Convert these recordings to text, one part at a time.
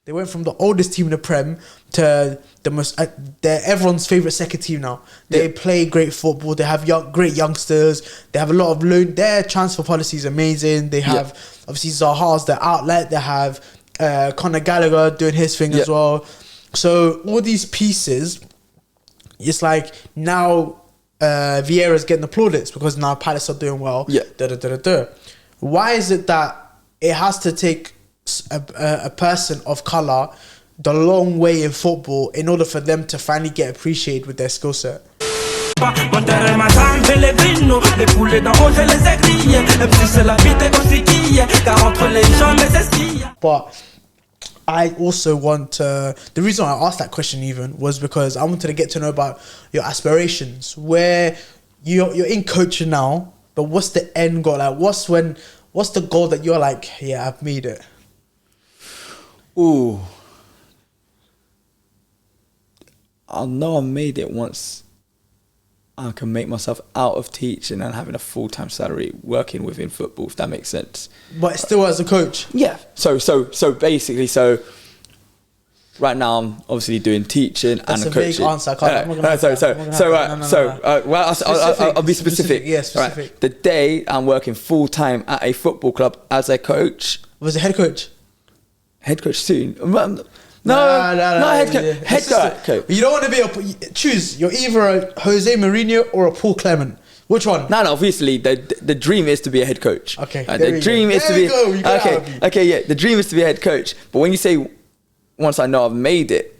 They went from the oldest team in the Prem to the most. They're everyone's favorite second team now. They play great football. They have great youngsters. They have a lot of loan. Their transfer policy is amazing. They have obviously Zaha's their outlet. They have Conor Gallagher doing his thing as well. So all these pieces, it's like now Vieira's getting the plaudits because now Palace are doing well. Why is it that it has to take a person of colour the long way in football in order for them to finally get appreciated with their skill set? But I also want to... The reason I asked that question even was because I wanted to get to know about your aspirations, where you're in coaching now, but what's the end goal? Like, what's the goal that you're like, yeah, I've made it? Ooh. I'll know I made it once I can make myself out of teaching and having a full-time salary working within football, if that makes sense. But still as a coach? Yeah. So basically, right now I'm obviously doing teaching and coaching. That's a vague answer. I'll be specific. Yeah, specific. Right. The day I'm working full-time at a football club as a coach. Was it head coach? Head coach soon. No, head coach. Head coach. You don't want to be choose. You're either a Jose Mourinho or a Paul Clement. Which one? No. Obviously, the dream is to be a head coach. Okay. The dream is to be. Okay. Yeah. The dream is to be a head coach. But when you say, once I know I've made it,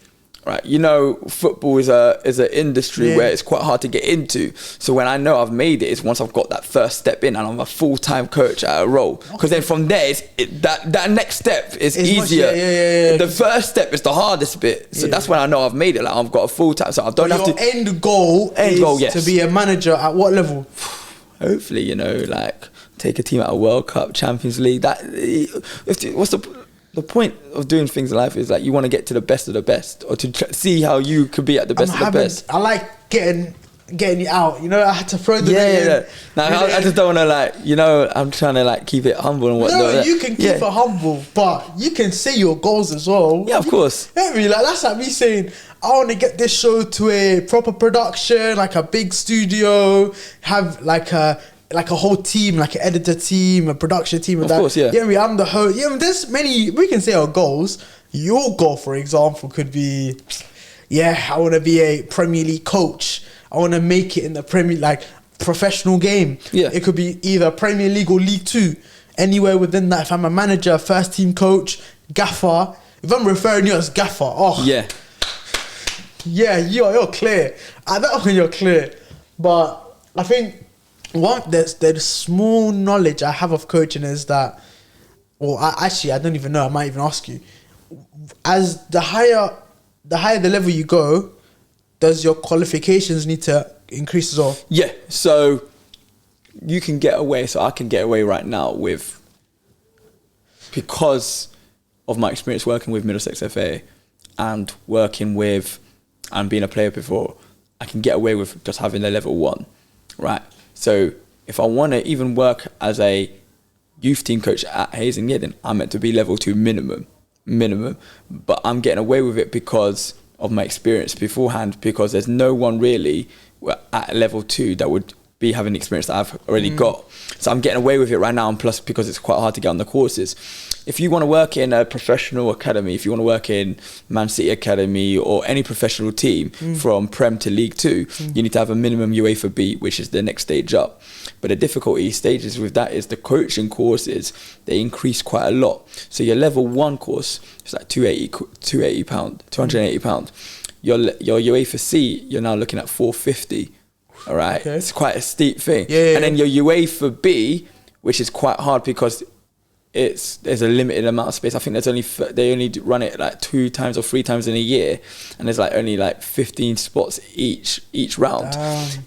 right? You know, football is an industry where it's quite hard to get into. So when I know I've made it, it's once I've got that first step in and I'm a full-time coach at a role. Because then from there, that next step is easier. The first step is the hardest bit. So that's when I know I've made it. Like, I've got a full-time, so I don't have to... Your end goal is to be a manager at what level? Hopefully, you know, like, take a team at a World Cup, Champions League. The point of doing things in life is like you want to get to the best of the best, or to see how you could be at the best of the best. I like getting you out. You know, I had to throw the in. No, I just don't want to, like, you know, I'm trying to like keep it humble and whatnot. No, you can keep it humble, but you can say your goals as well. Yeah, of course. Like, that's like me saying, I want to get this show to a proper production, like a big studio, have like a whole team, like an editor team, a production team. Of course, yeah. Yeah, I'm the host. Yeah, there's many, we can say our goals. Your goal, for example, could be, I want to be a Premier League coach. I want to make it in the Premier, like, professional game. Yeah. It could be either Premier League or League 2. Anywhere within that. If I'm a manager, first team coach, gaffer. If I'm referring you as gaffer, you're clear. At that point, you're clear. But I think there's small knowledge I have of coaching is that, I don't even know, I might even ask you, as the higher the level you go, does your qualifications need to increase as well? Yeah, so you can get away, so I can get away right now with, because of my experience working with Middlesex FA and working with and being a player before, I can get away with just having a level 1, right? So if I want to even work as a youth team coach at Hayes and Yedden, I'm meant to be level 2 minimum. But I'm getting away with it because of my experience beforehand, because there's no one really at level 2 that would be having the experience that I've already got. So I'm getting away with it right now, and plus because it's quite hard to get on the courses. If you want to work in a professional academy, if you want to work in Man City Academy or any professional team from Prem to League 2, you need to have a minimum UEFA B, which is the next stage up. But the difficulty stages with that is the coaching courses, they increase quite a lot. So your level 1 course is like £280. Your UEFA C, you're now looking at £450. All right, okay. It's quite a steep thing. And then your UEFA B, which is quite hard because there's a limited amount of space. I think they only run it like 2 times or 3 times in a year, and there's like only like 15 spots each round.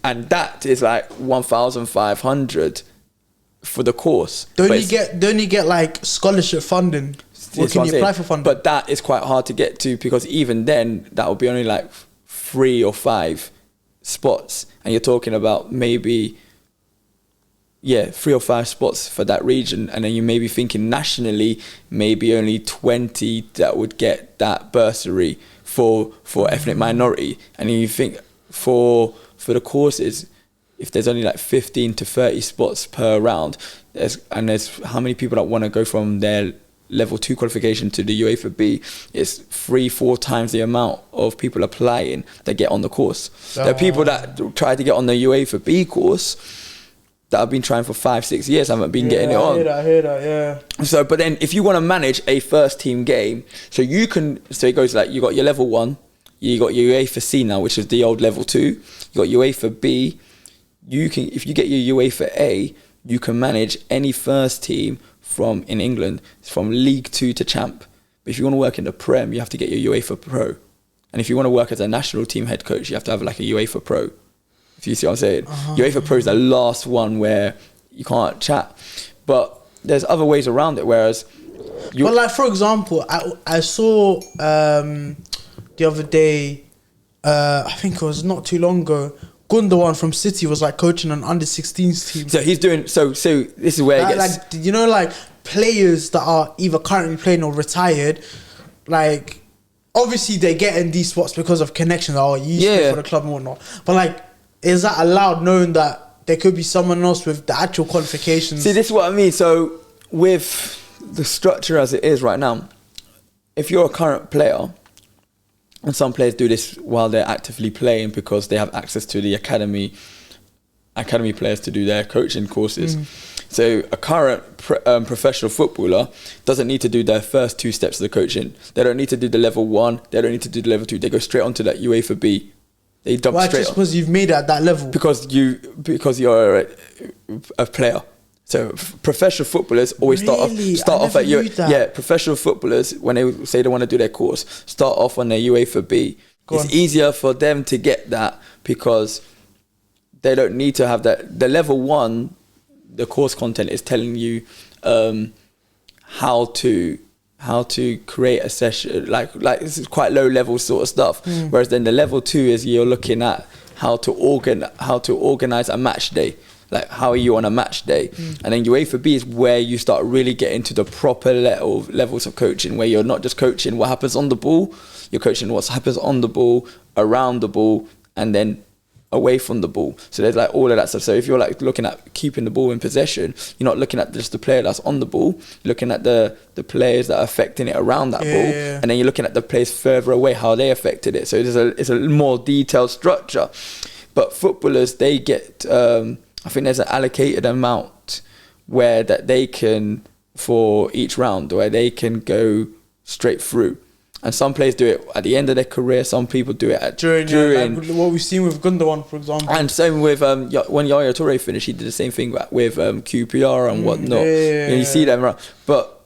And that is like 1,500 for the course. Don't you get like scholarship funding? Or can you apply for funding? But that is quite hard to get to, because even then that would be only like 3 or 5 spots, and you're talking about maybe 3 or 5 spots for that region, and then you may be thinking nationally, maybe only 20 that would get that bursary for ethnic minority, and then you think for the courses, if there's only like 15 to 30 spots per round, there's how many people that want to go from their level 2 qualification to the UEFA B, it's 3-4 times the amount of people applying that get on the course. There are people that try to get on the UEFA B course that have been trying for 5-6 years, haven't been getting it on. I hear that, yeah. So, but then if you want to manage a first team game, so it goes like, you got your level 1, you got your UEFA C now, which is the old level 2, you got UEFA B, if you get your UEFA A, you can manage any first team in England, from League 2 to Champ. But if you want to work in the Prem, you have to get your UEFA Pro. And if you want to work as a national team head coach, you have to have like a UEFA Pro. If you see what I'm saying. UEFA Pro is the last one where you can't chat. But there's other ways around it, whereas... But like, for example, I saw the other day, I think it was not too long ago, Gundogan from City was like coaching an under-16s team. So he's doing... So this is where it gets... Like, you know, like players that are either currently playing or retired, like, obviously they're getting these spots because of connections. Oh, you used to play for the club and whatnot. But like, is that allowed, knowing that there could be someone else with the actual qualifications? See, this is what I mean. So with the structure as it is right now, if you're a current player, and some players do this while they're actively playing because they have access to the academy players to do their coaching courses. So a current professional footballer doesn't need to do their first 2 steps of the coaching. They don't need to do the level 1. They don't need to do the level 2. They go straight onto that UEFA B. They jump straight. Why? Just because you've made it at that level? Because you're a player. So professional footballers always start off at professional footballers, when they say they want to do their course, start off on their UEFA B. It's easier for them to get that because they don't need to have that. The level 1, the course content is telling you how to create a session, like this is quite low level sort of stuff. Whereas then the level 2 is you're looking at how to organize a match day. Like, how are you on a match day? And then UEFA B is where you start really getting to the proper levels of coaching, where you're not just coaching what happens on the ball, you're coaching what happens on the ball, around the ball, and then away from the ball. So there's like all of that stuff. So if you're like looking at keeping the ball in possession, you're not looking at just the player that's on the ball, you're looking at the players that are affecting it around that ball, and then you're looking at the players further away, how they affected it. So it's a more detailed structure. But footballers, they get... I think there's an allocated amount where that they can, for each round, where they can go straight through. And some players do it at the end of their career. Some people do it during like what we've seen with Gundogan, for example. And same with when Yaya Toure finished, he did the same thing with QPR and whatnot. And you see them, right? But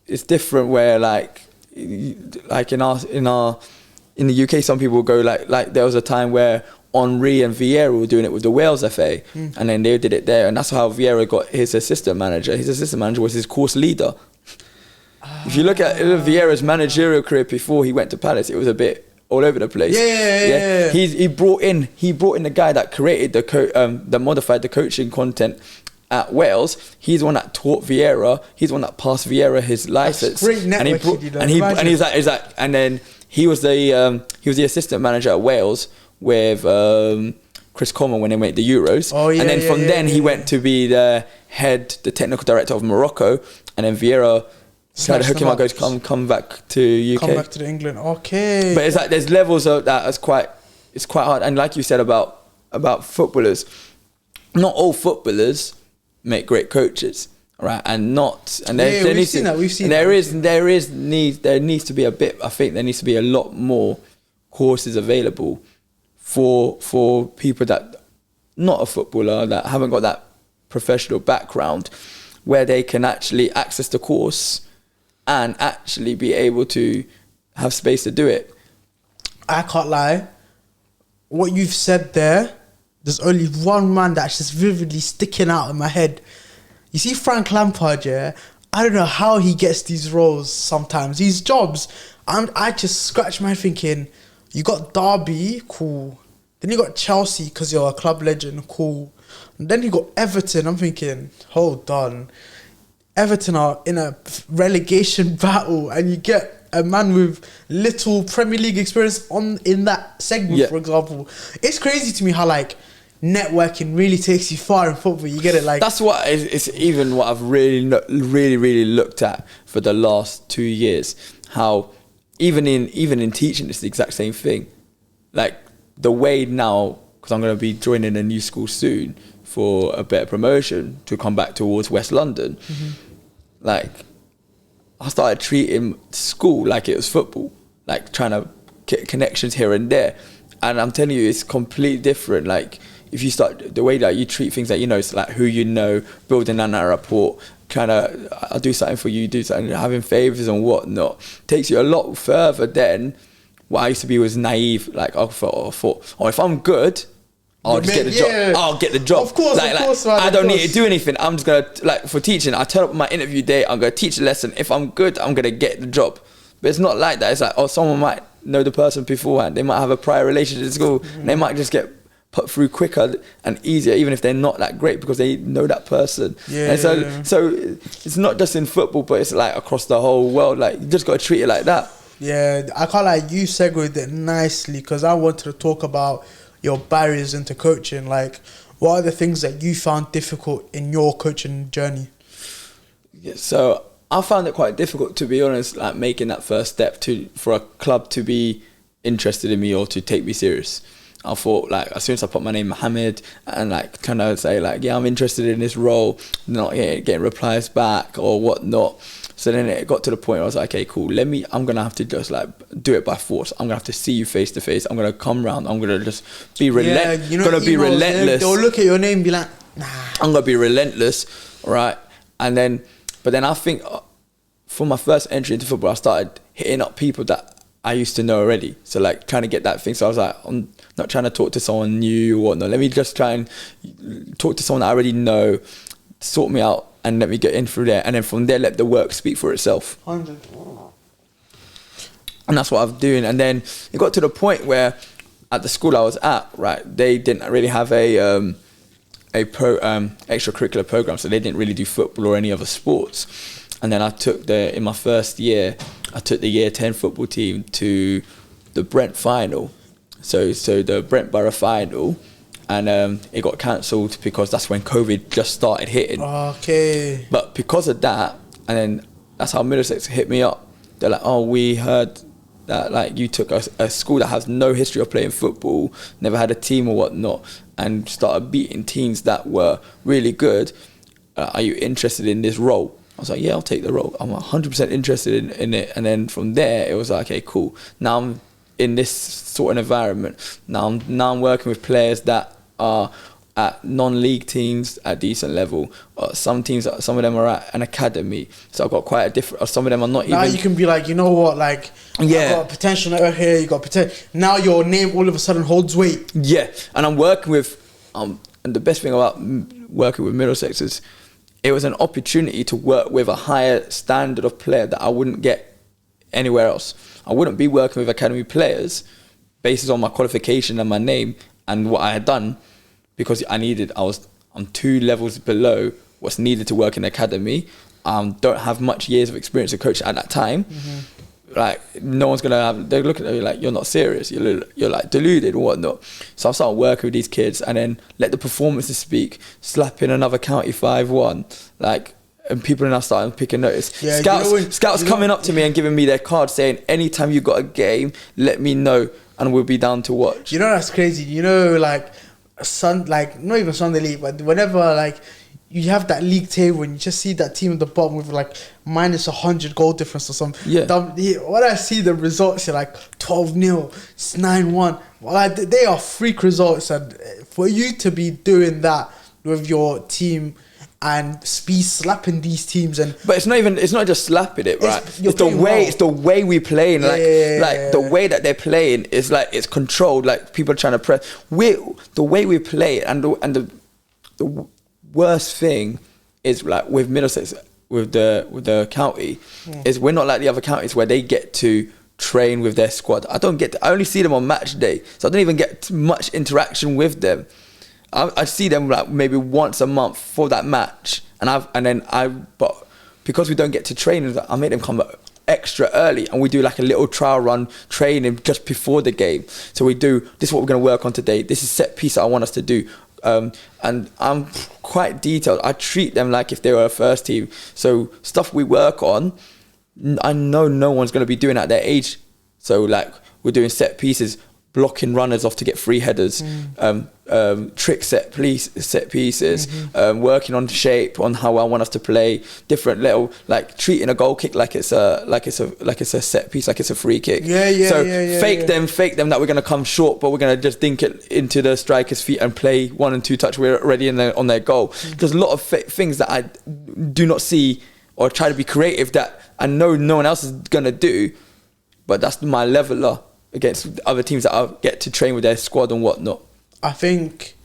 it's different where like in the UK, some people go like there was a time where Henry and Vieira were doing it with the Wales FA, and then they did it there, and that's how Vieira got his assistant manager. His assistant manager was his course leader. If you look at Vieira's managerial career before he went to Palace, it was a bit all over the place. He brought in the guy that created that modified the coaching content at Wales. He's the one that taught Vieira. He's the one that passed Vieira his license. That's great networking, and then he was the assistant manager at Wales with Chris Coleman when they made the Euros. Then he went to be the technical director of Morocco, and then Vieira tried to hook him up, goes come back to UK. Come back to England, okay. But it's like there's levels of that. It's quite hard. And like you said about footballers, not all footballers make great coaches, right? We've seen that. There needs to be a bit. I think there needs to be a lot more courses available for people that not a footballer, that haven't got that professional background, where they can actually access the course and actually be able to have space to do it. I can't lie. What you've said there, there's only one man that's just vividly sticking out in my head. You see Frank Lampard, yeah? I don't know how he gets these roles sometimes, these jobs. And I just scratch my head thinking, you got Derby, cool. Then you got Chelsea because you're a club legend, cool. And then you got Everton. I'm thinking, hold on. Everton are in a relegation battle, and you get a man with little Premier League experience in that segment, for example. It's crazy to me how, like, networking really takes you far in football. You get it? Like, that's what it's even what I've really looked at for the last 2 years. How even in teaching, it's the exact same thing. Like, the way now, because I'm going to be joining a new school soon for a better promotion to come back towards West London. Like, I started treating school like it was football, like trying to get connections here and there. And I'm telling you, it's completely different. Like, if you start the way that you treat things, that, you know, it's like who you know, building that rapport, kind of, I'll do something for you, do something, having favours and whatnot, takes you a lot further than what I used to be was naive. Like, I thought, oh, if I'm good, I'll just get the job. I'll get the job. Of course, man, I don't need to do anything. I'm just going to, like, for teaching, I turn up my interview day, I'm going to teach a lesson. If I'm good, I'm going to get the job. But it's not like that. It's like, oh, someone might know the person beforehand. They might have a prior relationship at school. And they might just get put through quicker and easier, even if they're not that great, because they know that person. So it's not just in football, but it's like across the whole world. Like, you just got to treat it like that. Yeah, I can't lie, you segued it nicely, because I wanted to talk about your barriers into coaching. Like, what are the things that you found difficult in your coaching journey? Yeah, so I found it quite difficult, to be honest, like making that first step for a club to be interested in me or to take me serious. I thought, like, as soon as I put my name Mohammed and, like, kind of say, like, yeah, I'm interested in this role, not getting replies back or whatnot. So then it got to the point where I was like, okay, cool, I'm going to have to just, like, do it by force. I'm going to have to see you face to face. I'm going to come round. I'm going to just be relentless. They'll look at your name and be like, nah. I'm going to be relentless, right? And then, but then I think for my first entry into football, I started hitting up people that I used to know already. So, like, trying to get that thing. So I was like, I'm not trying to talk to someone new or whatnot. Let me just try and talk to someone I already know, sort me out, and let me get in through there. And then from there, let the work speak for itself. 100. And that's what I'm doing. And then it got to the point where at the school I was at, right, they didn't really have a extracurricular program. So they didn't really do football or any other sports. And then in my first year, I took the year 10 football team to the Brent final. So the Brent Borough final, and it got cancelled because that's when COVID just started hitting. Okay. But because of that, and then that's how Middlesex hit me up. They're like, oh, we heard that, like, you took a school that has no history of playing football, never had a team or whatnot, and started beating teams that were really good. Are you interested in this role? I was like, yeah, I'll take the role. I'm 100% interested in it. And then from there, it was like, okay, cool. Now I'm in this sort of environment. Now I'm working with players that are at non-league teams at decent level. Some of them are at an academy. So I've got quite a different. Some of them are not even. Now you can be like, you know what, like, yeah, I've got potential over here. You got potential. Now your name all of a sudden holds weight. Yeah, and I'm working with. And the best thing about working with Middlesex is, it was an opportunity to work with a higher standard of player that I wouldn't get anywhere else. I wouldn't be working with academy players based on my qualification and my name and what I had done, because I'm 2 levels below what's needed to work in the academy. Don't have much years of experience of coaching at that time. Like, no one's gonna have. They're looking at you like, you're not serious. You're like deluded or whatnot. So I started working with these kids, and then let the performances speak. Slap in another county 5-1, like, and people are now starting picking notice. Yeah, scouts coming up to me and giving me their card, saying, anytime you got a game, let me know, and we'll be down to watch. You know, that's crazy. You know, like, not even Sunday league, but whenever, like, you have that league table and you just see that team at the bottom with, like, minus 100 goal difference or something. Yeah. When I see the results, you're like 12-0, it's 9-1. Well, they are freak results, and for you to be doing that with your team and be slapping these teams, but it's not just slapping it, right? It's the way we play, and the way that they're playing is like, it's controlled. Like, people are trying to press. The way we play, and the worst thing is, like, with Middlesex, with the county, is we're not like the other counties where they get to train with their squad. I only see them on match day, so I don't even get much interaction with them. I see them like maybe once a month for that match, but because we don't get to train, I make them come extra early, and we do like a little trial run training just before the game. So we do, this is what we're going to work on today. This is set piece that I want us to do. And I'm quite detailed. I treat them like if they were a first team. So stuff we work on, I know no one's going to be doing at their age. So like we're doing set pieces, blocking runners off to get free headers, trick set pieces, working on shape, on how I want us to play, different little, like treating a goal kick like it's a set piece, like it's a free kick. Fake them that we're gonna come short, but we're gonna just dink it into the striker's feet and play 1 and 2 touch. We're already on their goal. There's a lot of things that I do not see or try to be creative that I know no one else is gonna do, but that's my leveler against other teams that I get to train with their squad and whatnot. I think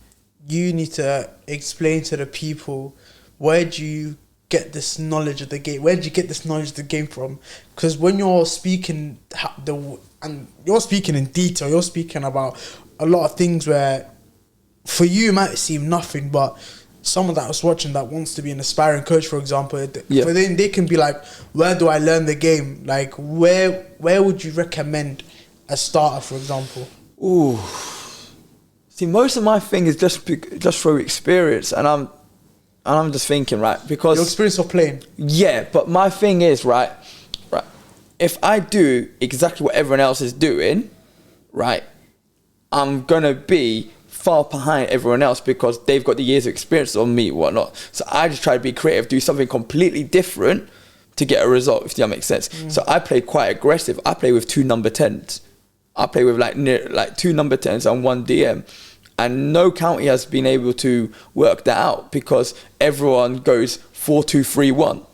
you need to explain to the people, where do you get this knowledge of the game? Where do you get this knowledge of the game from? Because when you're speaking and you're speaking in detail, you're speaking about a lot of things where for you it might seem nothing, but someone that was watching that wants to be an aspiring coach, for example, for them, they can be like, where do I learn the game? Like where would you recommend a starter, for example? Ooh, see, most of my thing is just through experience, and I'm just thinking, right, because your experience of playing. Yeah, but my thing is, right, if I do exactly what everyone else is doing, right, I'm gonna be far behind everyone else because they've got the years of experience on me, whatnot. So I just try to be creative, do something completely different to get a result, if that makes sense. So I play quite aggressive. I play with 2 number 10s. I play with like 2 number 10s and 1 DM. And no county has been able to work that out because everyone goes 4-2-3-1.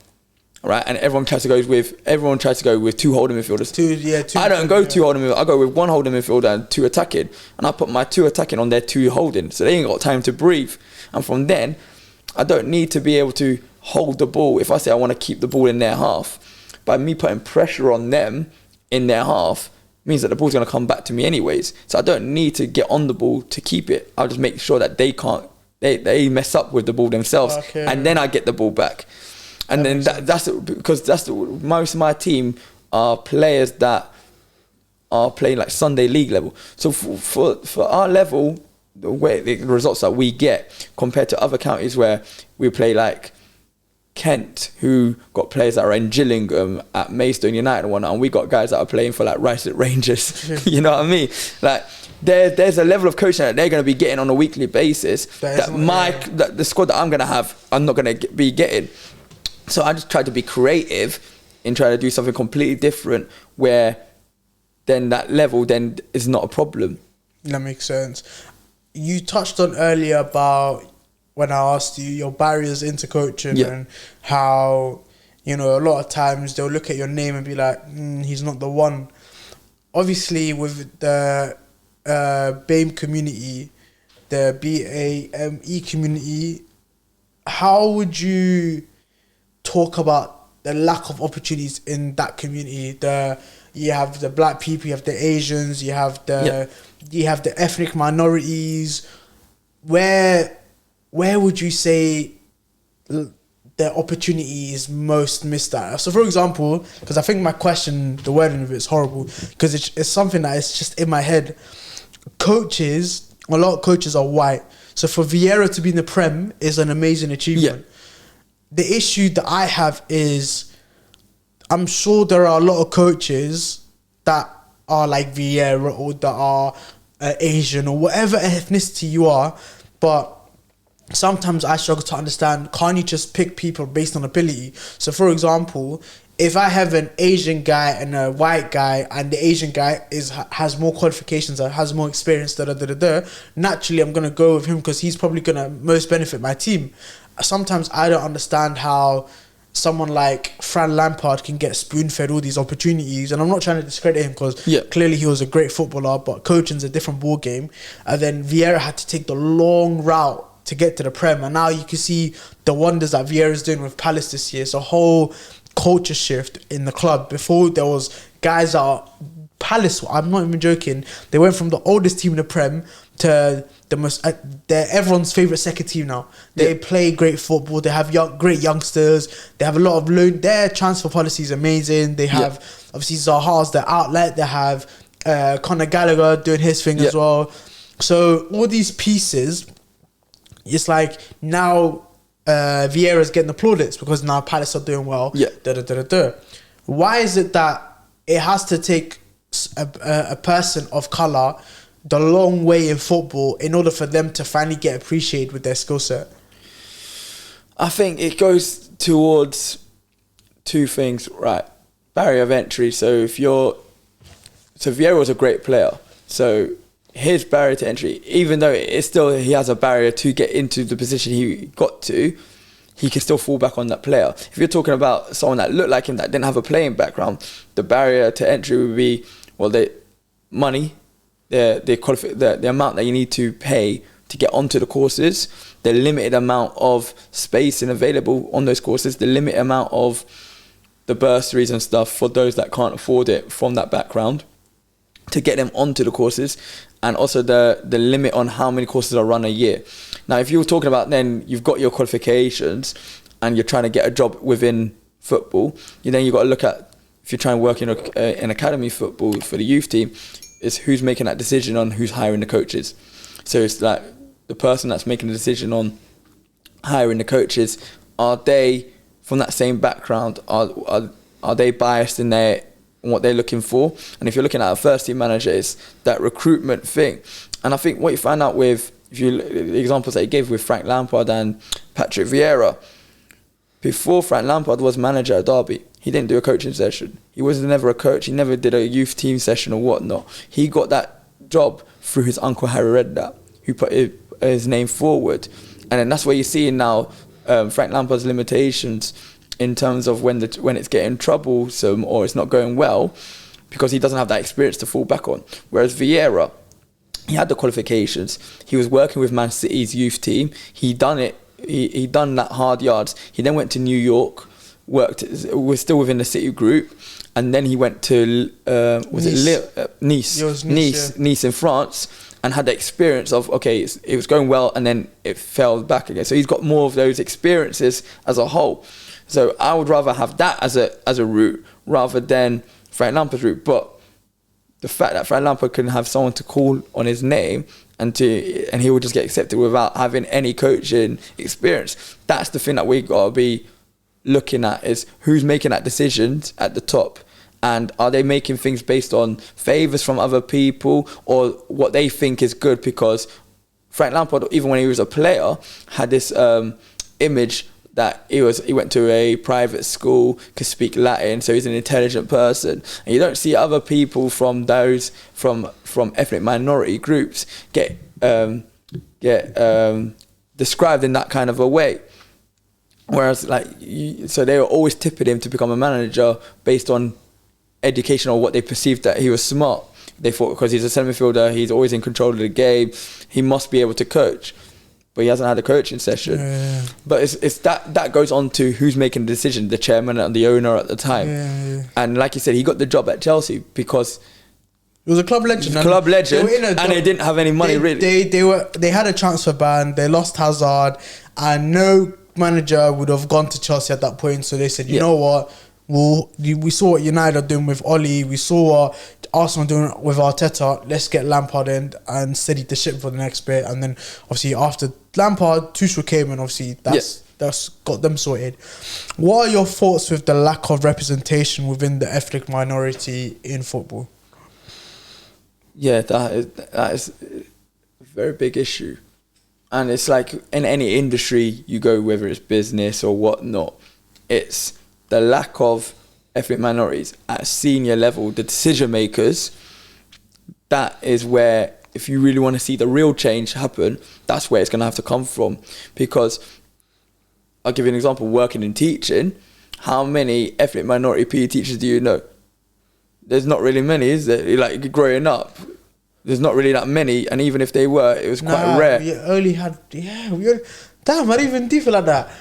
Right? And everyone tries to go with 2 holding midfielders. Two. I don't go 2 holding midfielders. I go with 1 holding midfielder and 2 attacking. And I put my 2 attacking on their 2 holding. So they ain't got time to breathe. And from then, I don't need to be able to hold the ball. If I say I want to keep the ball in their half, by me putting pressure on them in their half means that the ball's going to come back to me anyways. So I don't need to get on the ball to keep it. I'll just make sure that they mess up with the ball themselves, and then I get the ball back. And then that's because most of my team are players that are playing like Sunday league level. So for our level, the results that we get compared to other counties where we play like Kent, who got players that are in Gillingham at Maidstone United and whatnot, and we got guys that are playing for like Rice at Rangers. You know what I mean? Like there's a level of coaching that they're going to be getting on a weekly basis that the squad that I'm going to have, I'm not going to be getting. So I just try to be creative in trying to do something completely different, where then that level then is not a problem. That makes sense. You touched on earlier about when I asked you your barriers into coaching and how, a lot of times they'll look at your name and be like, he's not the one. Obviously, with the BAME community, the BAME community, how would you talk about the lack of opportunities in that community? You have the black people, you have the Asians, you have the ethnic minorities. Where would you say the opportunity is most missed at? So, for example, because I think my question, the wording of it is horrible, because it's something that is just in my head. Coaches, a lot of coaches are white. So for Vieira to be in the Prem is an amazing achievement. The issue that I have is, I'm sure there are a lot of coaches that are like Vieira or that are Asian or whatever ethnicity you are, but sometimes I struggle to understand, can't you just pick people based on ability? So for example, if I have an Asian guy and a white guy, and the Asian guy has more qualifications and has more experience, naturally I'm going to go with him because he's probably going to most benefit my team. Sometimes I don't understand how someone like Fran Lampard can get spoon-fed all these opportunities, and I'm not trying to discredit him because clearly he was a great footballer, but coaching's a different ball game. And then Vieira had to take the long route to get to the Prem, and now you can see the wonders that Vieira's doing with Palace this year. It's a whole culture shift in the club. Before, there was guys that are Palace, I'm not even joking, they went from the oldest team in the Prem to the most, they're everyone's favourite second team now. They play great football, they have great youngsters, they have a lot of loan, their transfer policy is amazing. They have, obviously, Zaha's their outlet, they have Conor Gallagher doing his thing as well. So all these pieces, it's like now Vieira's getting the plaudits because now Palace are doing well. Why is it that it has to take a person of colour the long way in football in order for them to finally get appreciated with their skill set? I think it goes towards two things, right? Barrier of entry. So Vieira was a great player. So his barrier to entry, even though it's still he has a barrier to get into the position he got to, he can still fall back on that player. If you're talking about someone that looked like him that didn't have a playing background, the barrier to entry would be, well, the money, the amount that you need to pay to get onto the courses, the limited amount of spacing available on those courses, the limited amount of the bursaries and stuff for those that can't afford it from that background to get them onto the courses, and also the limit on how many courses are run a year. Now, if you're talking about then you've got your qualifications and you're trying to get a job within football, then you've got to look at, if you're trying to work in an academy football for the youth team, is who's making that decision on who's hiring the coaches. So it's like the person that's making the decision on hiring the coaches, are they from that same background? Are they biased in what they're looking for? And if you're looking at a first team manager, it's that recruitment thing. And I think what you find out with, the examples that you gave with Frank Lampard and Patrick Vieira, before Frank Lampard was manager at Derby, he didn't do a coaching session. He was never a coach. He never did a youth team session or whatnot. He got that job through his uncle Harry Redknapp, who put his name forward. And then that's where you're seeing now Frank Lampard's limitations in terms of when it's getting troublesome or it's not going well, because he doesn't have that experience to fall back on. Whereas Vieira, he had the qualifications. He was working with Man City's youth team. He done it. He done that hard yards. He then went to New York, was still within the City group, and then he went to Nice. Nice in France, and had the experience of, okay, it was going well and then it fell back again. So he's got more of those experiences as a whole. So I would rather have that as a route rather than Frank Lampard's route. But the fact that Frank Lampard can have someone to call on his name and he will just get accepted without having any coaching experience, that's the thing that we got to be looking at, is who's making that decisions at the top. And are they making things based on favours from other people or what they think is good? Because Frank Lampard, even when he was a player, had this image that he went to a private school, could speak Latin, so he's an intelligent person. And you don't see other people from those from ethnic minority groups get described in that kind of a way. Whereas, so they were always tipping him to become a manager based on education or what they perceived that he was smart. They thought because he's a centre midfielder, he's always in control of the game, he must be able to coach. But he hasn't had a coaching session. Yeah. But it's that goes on to who's making the decision, the chairman and the owner at the time. Yeah. And like you said, he got the job at Chelsea because it was a club legend. They didn't have any money really. They had a transfer ban. They lost Hazard, and no manager would have gone to Chelsea at that point. So they said, you know what? We saw what United are doing with Oli. We saw what Arsenal doing with Arteta. Let's get Lampard in and steady the ship for the next bit. And then obviously after Lampard, Tuchel came, and obviously that's got them sorted. What are your thoughts with the lack of representation within the ethnic minority in football? Yeah, that is a very big issue. And it's like in any industry you go, whether it's business or whatnot, it's the lack of ethnic minorities at senior level, the decision makers. That is where, if you really want to see the real change happen, that's where it's going to have to come from. Because I'll give you an example, working in teaching, how many ethnic minority PE teachers do you know? There's not really many, is there? Like growing up, there's not really that many, and even if they were, it was quite rare. We only had, damn, I didn't even do feel like that.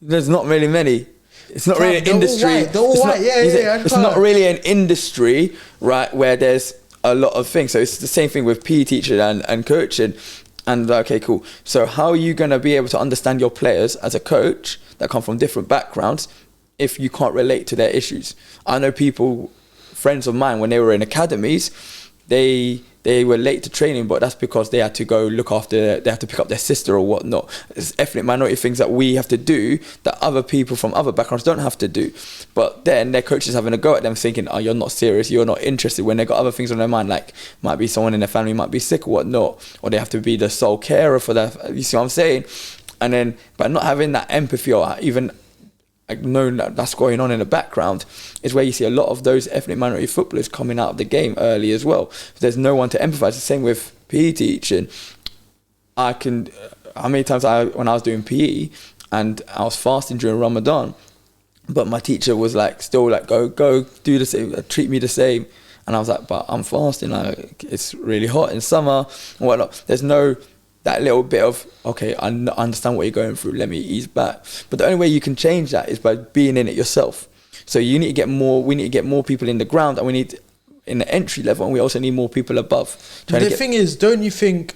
There's not really many. it's not really an industry. They're all white. It's not really an industry, right, where there's a lot of things. So it's the same thing with PE teaching and coaching. And okay, cool. So how are you going to be able to understand your players as a coach that come from different backgrounds if you can't relate to their issues? I know friends of mine, when they were in academies, they were late to training, but that's because they had to go they had to pick up their sister or whatnot. It's ethnic minority things that we have to do that other people from other backgrounds don't have to do. But then their coaches having a go at them thinking, oh, you're not serious, you're not interested, when they got other things on their mind, like might be someone in their family might be sick or whatnot, or they have to be the sole carer for that. You see what I'm saying? And then, but not having that empathy or even knowing that that's going on in the background is where you see a lot of those ethnic minority footballers coming out of the game early as well. There's no one to empathise. The same with PE teaching. How many times when I was doing PE and I was fasting during Ramadan, but my teacher was like, still like, go do the same, treat me the same. And I was like, but I'm fasting, like it's really hot in summer and whatnot. There's no that little bit of, okay, I understand what you're going through, let me ease back. But the only way you can change that is by being in it yourself. So we need to get more people in the ground, and we need in the entry level, and we also need more people above. The thing is, don't you think,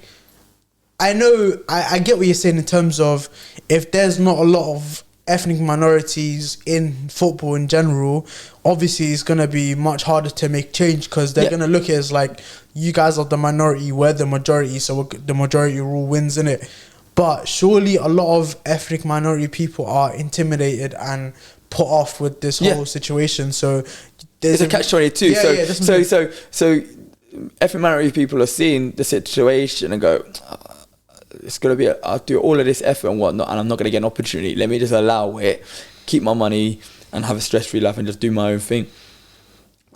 I know, I get what you're saying in terms of if there's not a lot of ethnic minorities in football in general, obviously it's going to be much harder to make change, because they're going to look at it as like, you guys are the minority, we're the majority, so the majority rule wins, innit? But surely a lot of ethnic minority people are intimidated and put off with this whole situation. So there's a catch-22. So ethnic minority people are seeing the situation and go, it's going to be, I'll do all of this effort and whatnot, and I'm not going to get an opportunity. Let me just allow it, keep my money and have a stress-free life and just do my own thing.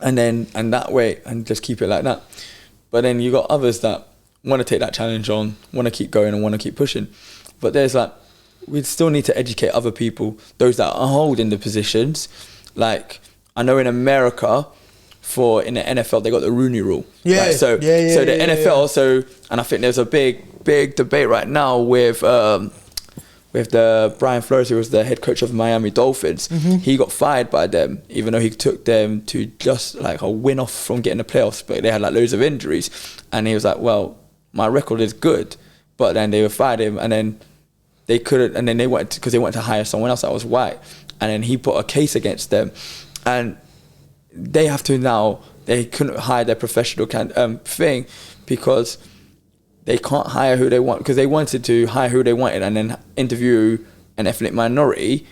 And that way, and just keep it like that. But then you got others that want to take that challenge on, want to keep going and want to keep pushing. But there's like, we still need to educate other people, those that are holding the positions. Like, I know in America, in the NFL, they got the Rooney Rule. So the NFL, and I think there's a big debate right now with the Brian Flores, who was the head coach of Miami Dolphins. Mm-hmm. He got fired by them, even though he took them to just like a win off from getting the playoffs, but they had like loads of injuries. And he was like, well, my record is good. But then they fired him, and then they couldn't, and then they went to hire someone else that was white. And then he put a case against them. And they have to now, they couldn't hire their professional thing because they can't hire who they want, because they wanted to hire who they wanted and then interview an ethnic minority,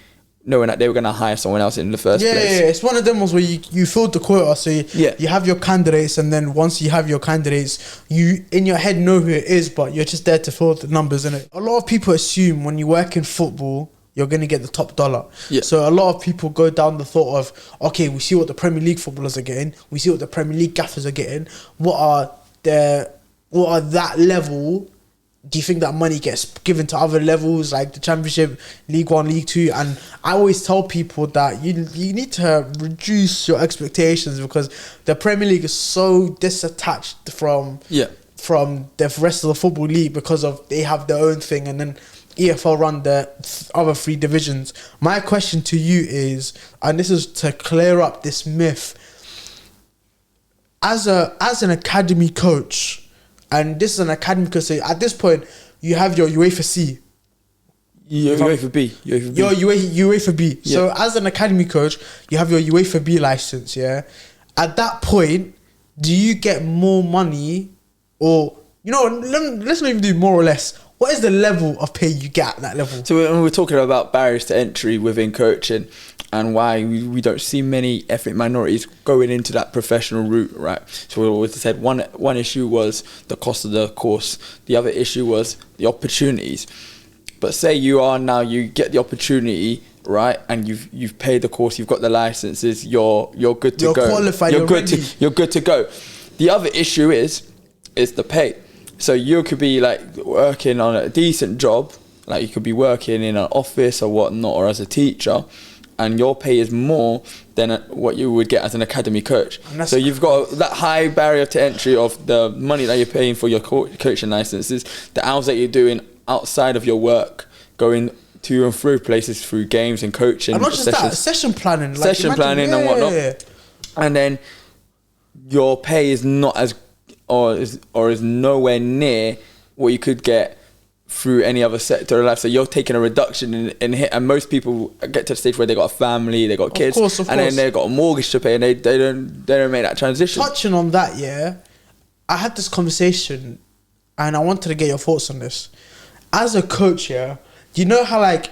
knowing that they were going to hire someone else in the first place. Yeah, it's one of them ones where you filled the quota, so you have your candidates, and then once you have your candidates, you in your head know who it is, but you're just there to fill the numbers, innit? A lot of people assume when you work in football, you're going to get the top dollar. Yeah. So a lot of people go down the thought of, okay, we see what the Premier League footballers are getting, we see what the Premier League gaffers are getting, what are that level, do you think that money gets given to other levels like the Championship, League 1, League 2? And I always tell people that you need to reduce your expectations, because the Premier League is so disattached from the rest of the football league, because of they have their own thing, and then EFL run the other three divisions. My question to you is, and this is to clear up this myth, as an academy coach, and this is an academy coach, so at this point you have your UEFA C, UEFA B. Your UEFA B. Yeah. So as an academy coach, you have your UEFA B license. Yeah. At that point, do you get more money, or let's not even do more or less. What is the level of pay you get at that level? So when we're talking about barriers to entry within coaching, and why we don't see many ethnic minorities going into that professional route, right? So we always said one issue was the cost of the course. The other issue was the opportunities. But say you get the opportunity, right? And you've paid the course, you've got the licenses, you're good to go. You're qualified, you're good to go. The other issue is the pay. So you could be like working on a decent job, like you could be working in an office or whatnot, or as a teacher, and your pay is more than what you would get as an academy coach. So you've got that high barrier to entry of the money that you're paying for your coaching licenses, the hours that you're doing outside of your work, going to and through places through games and coaching And not just that, sessions, session planning. Like, session planning and whatnot. And then your pay is not as or is nowhere near what you could get through any other sector of life. So you're taking a reduction in hit, and most people get to the stage where they got a family, they got kids, of course. then they've got a mortgage to pay, and they don't make that transition. Touching on that, yeah, I had this conversation, and I wanted to get your thoughts on this. As a coach, yeah, you know how like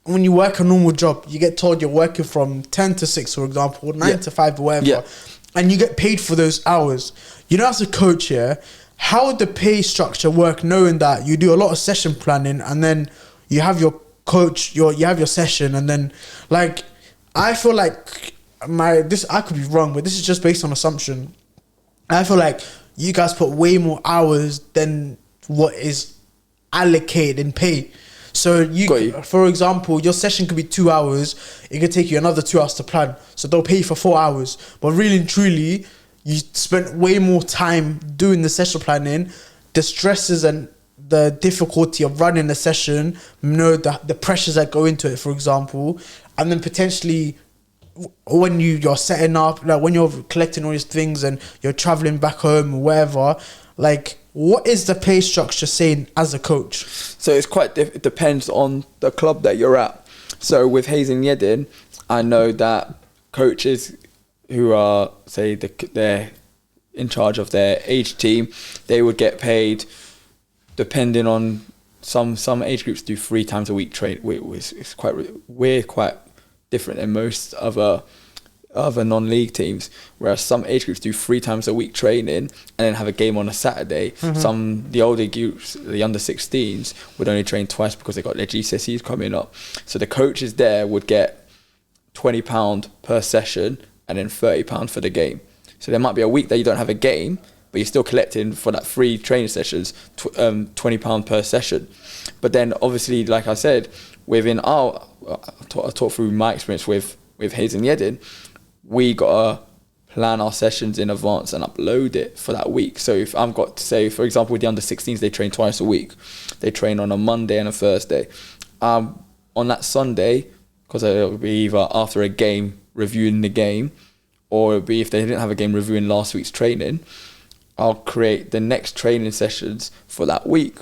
when you work a normal job, you get told you're working from 10 to 6, for example, 9 to 5 or whatever, and you get paid for those hours. You know, as a coach, yeah, how would the pay structure work, knowing that you do a lot of session planning and then you have your coach, you have your session, and then like I feel like I could be wrong, but this is just based on assumption. I feel like you guys put way more hours than what is allocated in pay. So for example, your session could be 2 hours. It could take you another 2 hours to plan. So they'll pay you for 4 hours. But really and truly, you spent way more time doing the session planning, the stresses and the difficulty of running a session, the pressures that go into it, for example, and then potentially when you're setting up, like when you're collecting all these things and you're traveling back home or wherever, like what is the pay structure saying as a coach? So it's quite it depends on the club that you're at. So with Hayes and Yedin, I know that coaches who are, say, they're in charge of their age team, they would get paid depending on some age groups do 3 times a week train. We're quite different than most other non-league teams, whereas some age groups do 3 times a week training and then have a game on a Saturday. The older groups, the under 16s, would only train twice because they got their GCSEs coming up. So the coaches there would get £20 per session and then £30 for the game. So there might be a week that you don't have a game, but you're still collecting for that 3 training sessions, £20 per session. But then obviously, like I said, within I talk through my experience with Hayes and Yedin, we got to plan our sessions in advance and upload it for that week. So if I've got to say, for example, with the under 16s, they train twice a week. They train on a Monday and a Thursday. On that Sunday, because it'll be either after a game, reviewing the game, or it'll be if they didn't have a game, reviewing last week's training, I'll create the next training sessions for that week.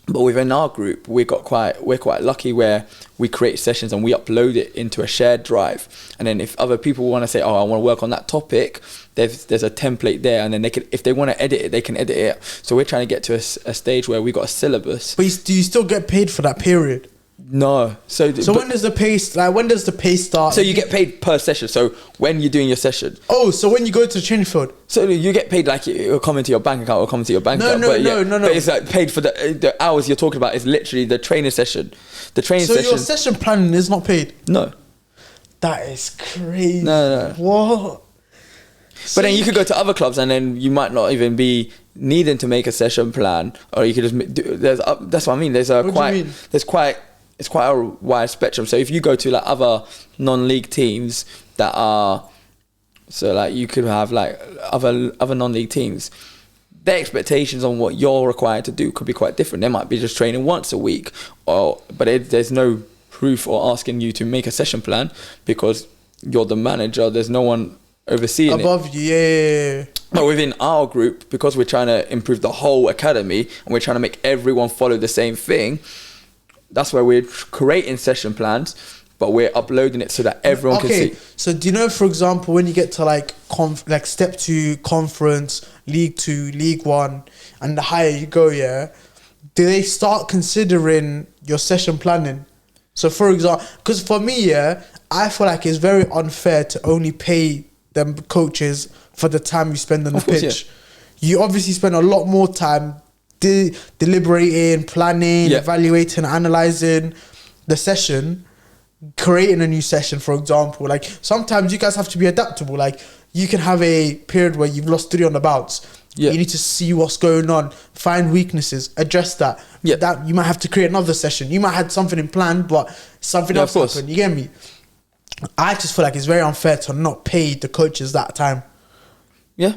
But within our group, we're quite lucky where we create sessions and we upload it into a shared drive. And then if other people want to say, oh, I want to work on that topic, there's a template there, and then they can, if they want to edit it, they can edit it. So we're trying to get to a stage where we got a syllabus. But do you still get paid for that period? No. So when does the pay start? So you get paid per session. So when you're doing your session. Oh, so when you go to the training field. So you get paid like it'll come into your bank account or come into your bank account. No. But it's like paid for the hours you're talking about is literally the training session. The training session. So your session planning is not paid? No. That is crazy. No. What? But then you could go to other clubs and then you might not even be needing to make a session plan, or you could just do. That's what I mean. It's quite a wide spectrum. So if you go to like other non-league teams that are, so like you could have like other non-league teams, their expectations on what you're required to do could be quite different. They might be just training once a week, but there's no proof or asking you to make a session plan because you're the manager. There's no one overseeing above you. Yeah. But within our group, because we're trying to improve the whole academy and we're trying to make everyone follow the same thing, that's where we're creating session plans, but we're uploading it so that everyone can see. So do you know, for example, when you get to like step 2 conference, League 2, League 1, and the higher you go, yeah, do they start considering your session planning? So for example, because for me, yeah, I feel like it's very unfair to only pay them coaches for the time you spend on the pitch. Yeah. You obviously spend a lot more time deliberating, planning, evaluating, analysing the session, creating a new session, for example. Like sometimes you guys have to be adaptable. Like you can have a period where you've lost 3 on the bounce. You need to see what's going on, find weaknesses, address that. That you might have to create another session. You might have something in plan, but something else happened. You get me? I just feel like it's very unfair to not pay the coaches that time. Yeah,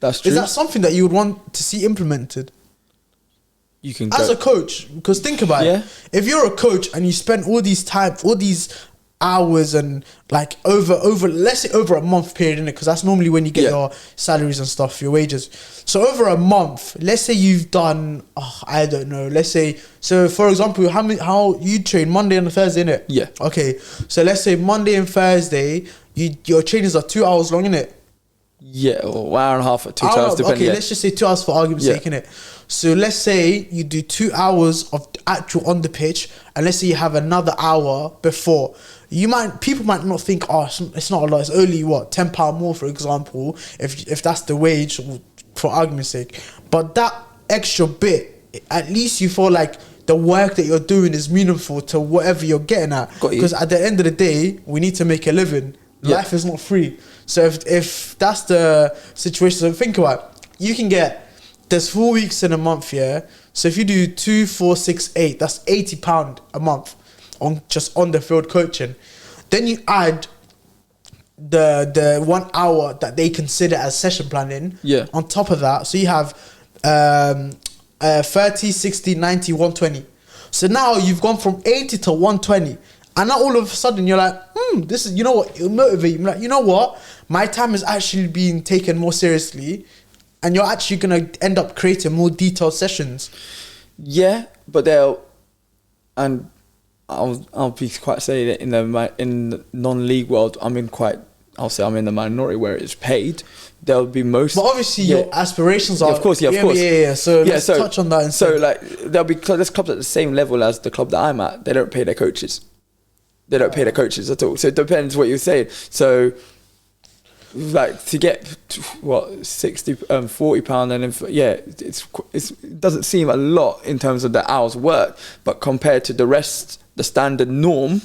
that's true. Is that something that you would want to see implemented? you can as a coach, because think about it. If you're a coach and you spend all these hours and like over let's say over a month period in it, because that's normally when you get your salaries and stuff, your wages. So over a month, let's say you've done I don't know, let's say, so for example, how you train Monday and Thursday, innit? Yeah. Okay, so let's say Monday and Thursday, your trainings are 2 hours long, innit? Yeah, or 1 hour and a half or 2 hours, depending. Okay, let's just say 2 hours for argument's sake, innit? So let's say you do 2 hours of actual on the pitch, and let's say you have another hour before. People might not think, it's not a lot. It's only what, £10 more, for example, if that's the wage, for argument's sake. But that extra bit, at least you feel like the work that you're doing is meaningful to whatever you're getting at. Because at the end of the day, we need to make a living. Life is not free. So if that's the situation, so think about it. You can there's 4 weeks in a month, yeah. So if you do 2, 4, 6, 8, that's £80 a month on the field coaching. Then you add the 1 hour that they consider as session planning. Yeah. On top of that, so you have 30, 60, 90, 120. So now you've gone from 80 to 120. And now all of a sudden you're like, this is, you know what, it'll motivate you. Like, you know what, my time is actually being taken more seriously, and you're actually going to end up creating more detailed sessions. Yeah, but I'll be quite saying that in the non-league world, I'm in the minority where it's paid. There'll be most, but obviously your aspirations are, of course. So let's touch on that instead. So like there's clubs at the same level as the club that I'm at. They don't pay their coaches. They don't pay their coaches at all. So it depends what you're saying. So like to get what 60 £40 and then it doesn't seem a lot in terms of the hours work, but compared to the rest, the standard norm,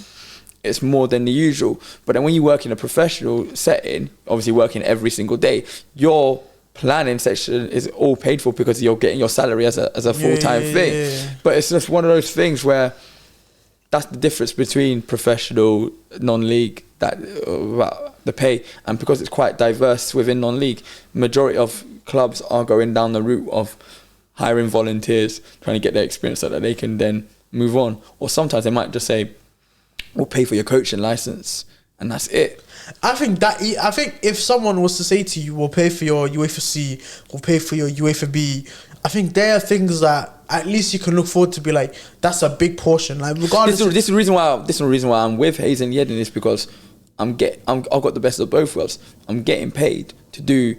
it's more than the usual. But then when you work in a professional setting, obviously working every single day, your planning section is all paid for because you're getting your salary as a full-time thing. Yeah. But it's just one of those things where that's the difference between professional, non-league, the pay. And because it's quite diverse within non-league, majority of clubs are going down the route of hiring volunteers, trying to get their experience so that they can then move on. Or sometimes they might just say, we'll pay for your coaching license, and that's it. I think if someone was to say to you, we'll pay for your UEFA C, we'll pay for your UEFA B, I think there are things that at least you can look forward to, be like, that's a big portion. Like regardless, this is the reason why I'm with Hayes and Yedden, is because I've got the best of both worlds. I'm getting paid to do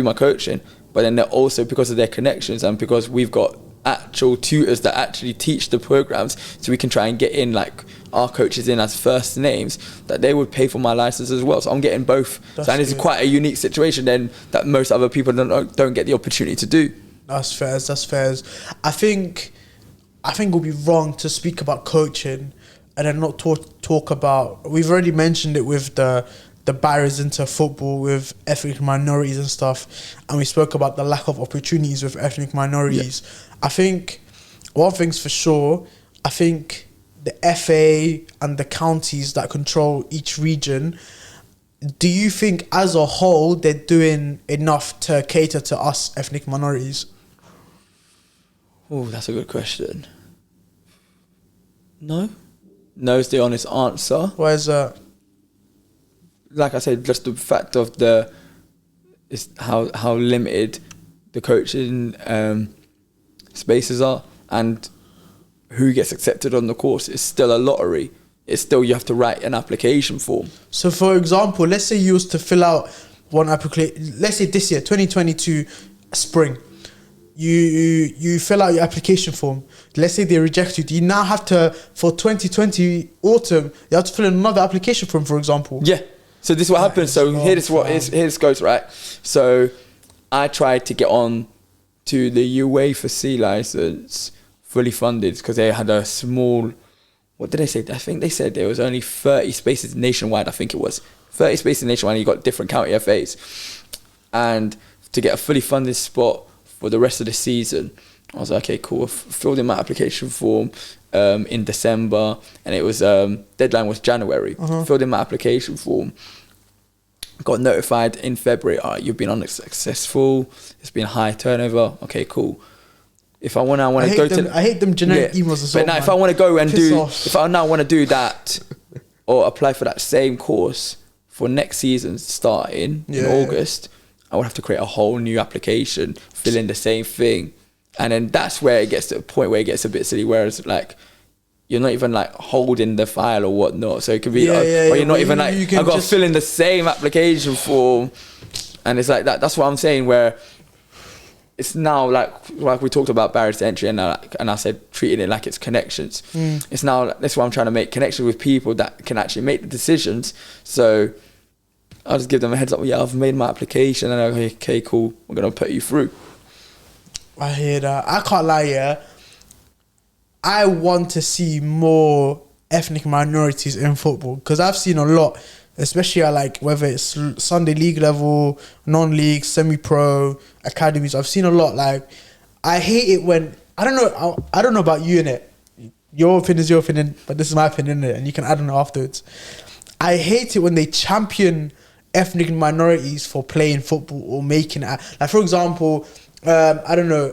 my coaching, but then they're also, because of their connections and because we've got actual tutors that actually teach the programs, so we can try and get in like our coaches in as first names, that they would pay for my license as well. So I'm getting both. And it's quite a unique situation then that most other people don't get the opportunity to do. That's fair. I think it would be wrong to speak about coaching and then not talk about, we've already mentioned it with the barriers into football with ethnic minorities and stuff, and we spoke about the lack of opportunities with ethnic minorities. I think one thing's for sure, I think the FA and the counties that control each region, do you think as a whole they're doing enough to cater to us ethnic minorities? Oh, that's a good question. No is the honest answer. Why is that? Like I said, just the fact of how limited the coaching spaces are, and who gets accepted on the course is still a lottery. It's still, you have to write an application form. So for example, let's say you used to fill out one application, let's say this year, 2022 spring, you fill out your application form. Let's say they reject you. Do you now have to, for 2020 autumn, you have to fill in another application form, for example? Yeah. So this is what happens. So here's goes, right? So I tried to get on to the UEFA C license fully funded because they had a small, what did they say? I think they said there was only 30 spaces nationwide. I think it was 30 spaces nationwide. And you got different county FAs, and to get a fully funded spot for the rest of the season, I was like, okay, cool. I filled in my application form in December, and it was deadline was January. Filled in my application form, got notified in February. You've been unsuccessful. It's been high turnover. Okay, cool. if I want to go to, I hate them generic emails as well. But now, if I want to go and if I now want to do that or apply for that same course for next season starting in August, I would have to create a whole new application, fill in the same thing, and then that's where it gets to a point where it gets a bit silly. Whereas like, you're not even like holding the file or whatnot, so it could be, or you're not even like, I've got to fill in the same application form, and it's like that. That's what I'm saying. Where it's now like we talked about barriers to entry, and I said treating it like it's connections. It's now, that's why I'm trying to make connections with people that can actually make the decisions. So I'll just give them a heads up. Yeah, I've made my application, and I'm like, okay, cool, we're gonna put you through. I hear that. I can't lie, yeah. I want to see more ethnic minorities in football, because I've seen a lot, especially at like whether it's Sunday league level, non-league, semi-pro, academies. I've seen a lot. Like, I hate it when, I don't know about you, innit? Your opinion is your opinion, but this is my opinion, innit? And you can add on it afterwards. I hate it when they champion ethnic minorities for playing football or making it. Like, for example, I don't know,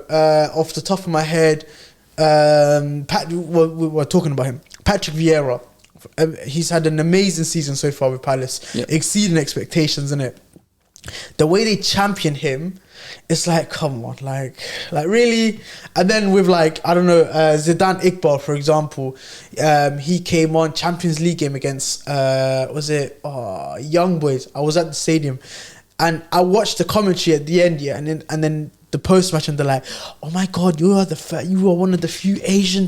off the top of my head, we're talking about him, Patrick Vieira. He's had an amazing season so far with Palace, exceeding expectations, innit? The way they champion him, it's like, come on, like really? And then with like, I don't know, Zidane Iqbal, for example, he came on Champions League game against, Young Boys. I was at the stadium, and I watched the commentary at the end, and then the post-match, and they're like, oh my God, you are one of the few Asian,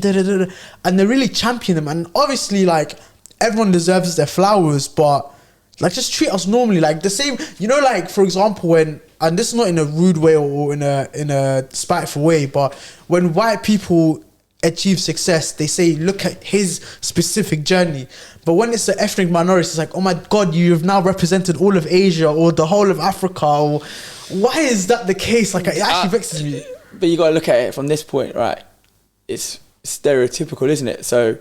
and they really champion them. And obviously, like, everyone deserves their flowers, but like, just treat us normally, like the same, you know, like, for example, when, and this is not in a rude way or in a spiteful way, but when white people achieve success, they say, look at his specific journey. But when it's an ethnic minority, it's like, oh my God, you've now represented all of Asia or the whole of Africa. Or why is that the case? Like, it actually vexes me. But you got to look at it from this point, right? It's stereotypical, isn't it? So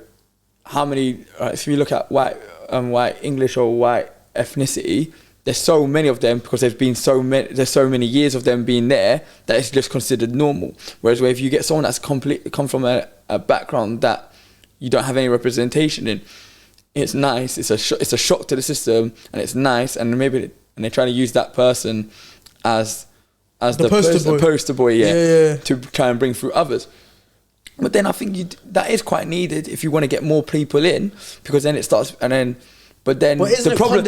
how many, if you look at white English or white ethnicity, there's so many of them because there's so many years of them being there that it's just considered normal. Whereas if you get someone that's come from a background that you don't have any representation in, it's nice, it's a shock to the system, and it's nice, and maybe they're trying to use that person as the poster boy, to try and bring through others. But then I think that is quite needed if you want to get more people in, because then it starts, and then the problem,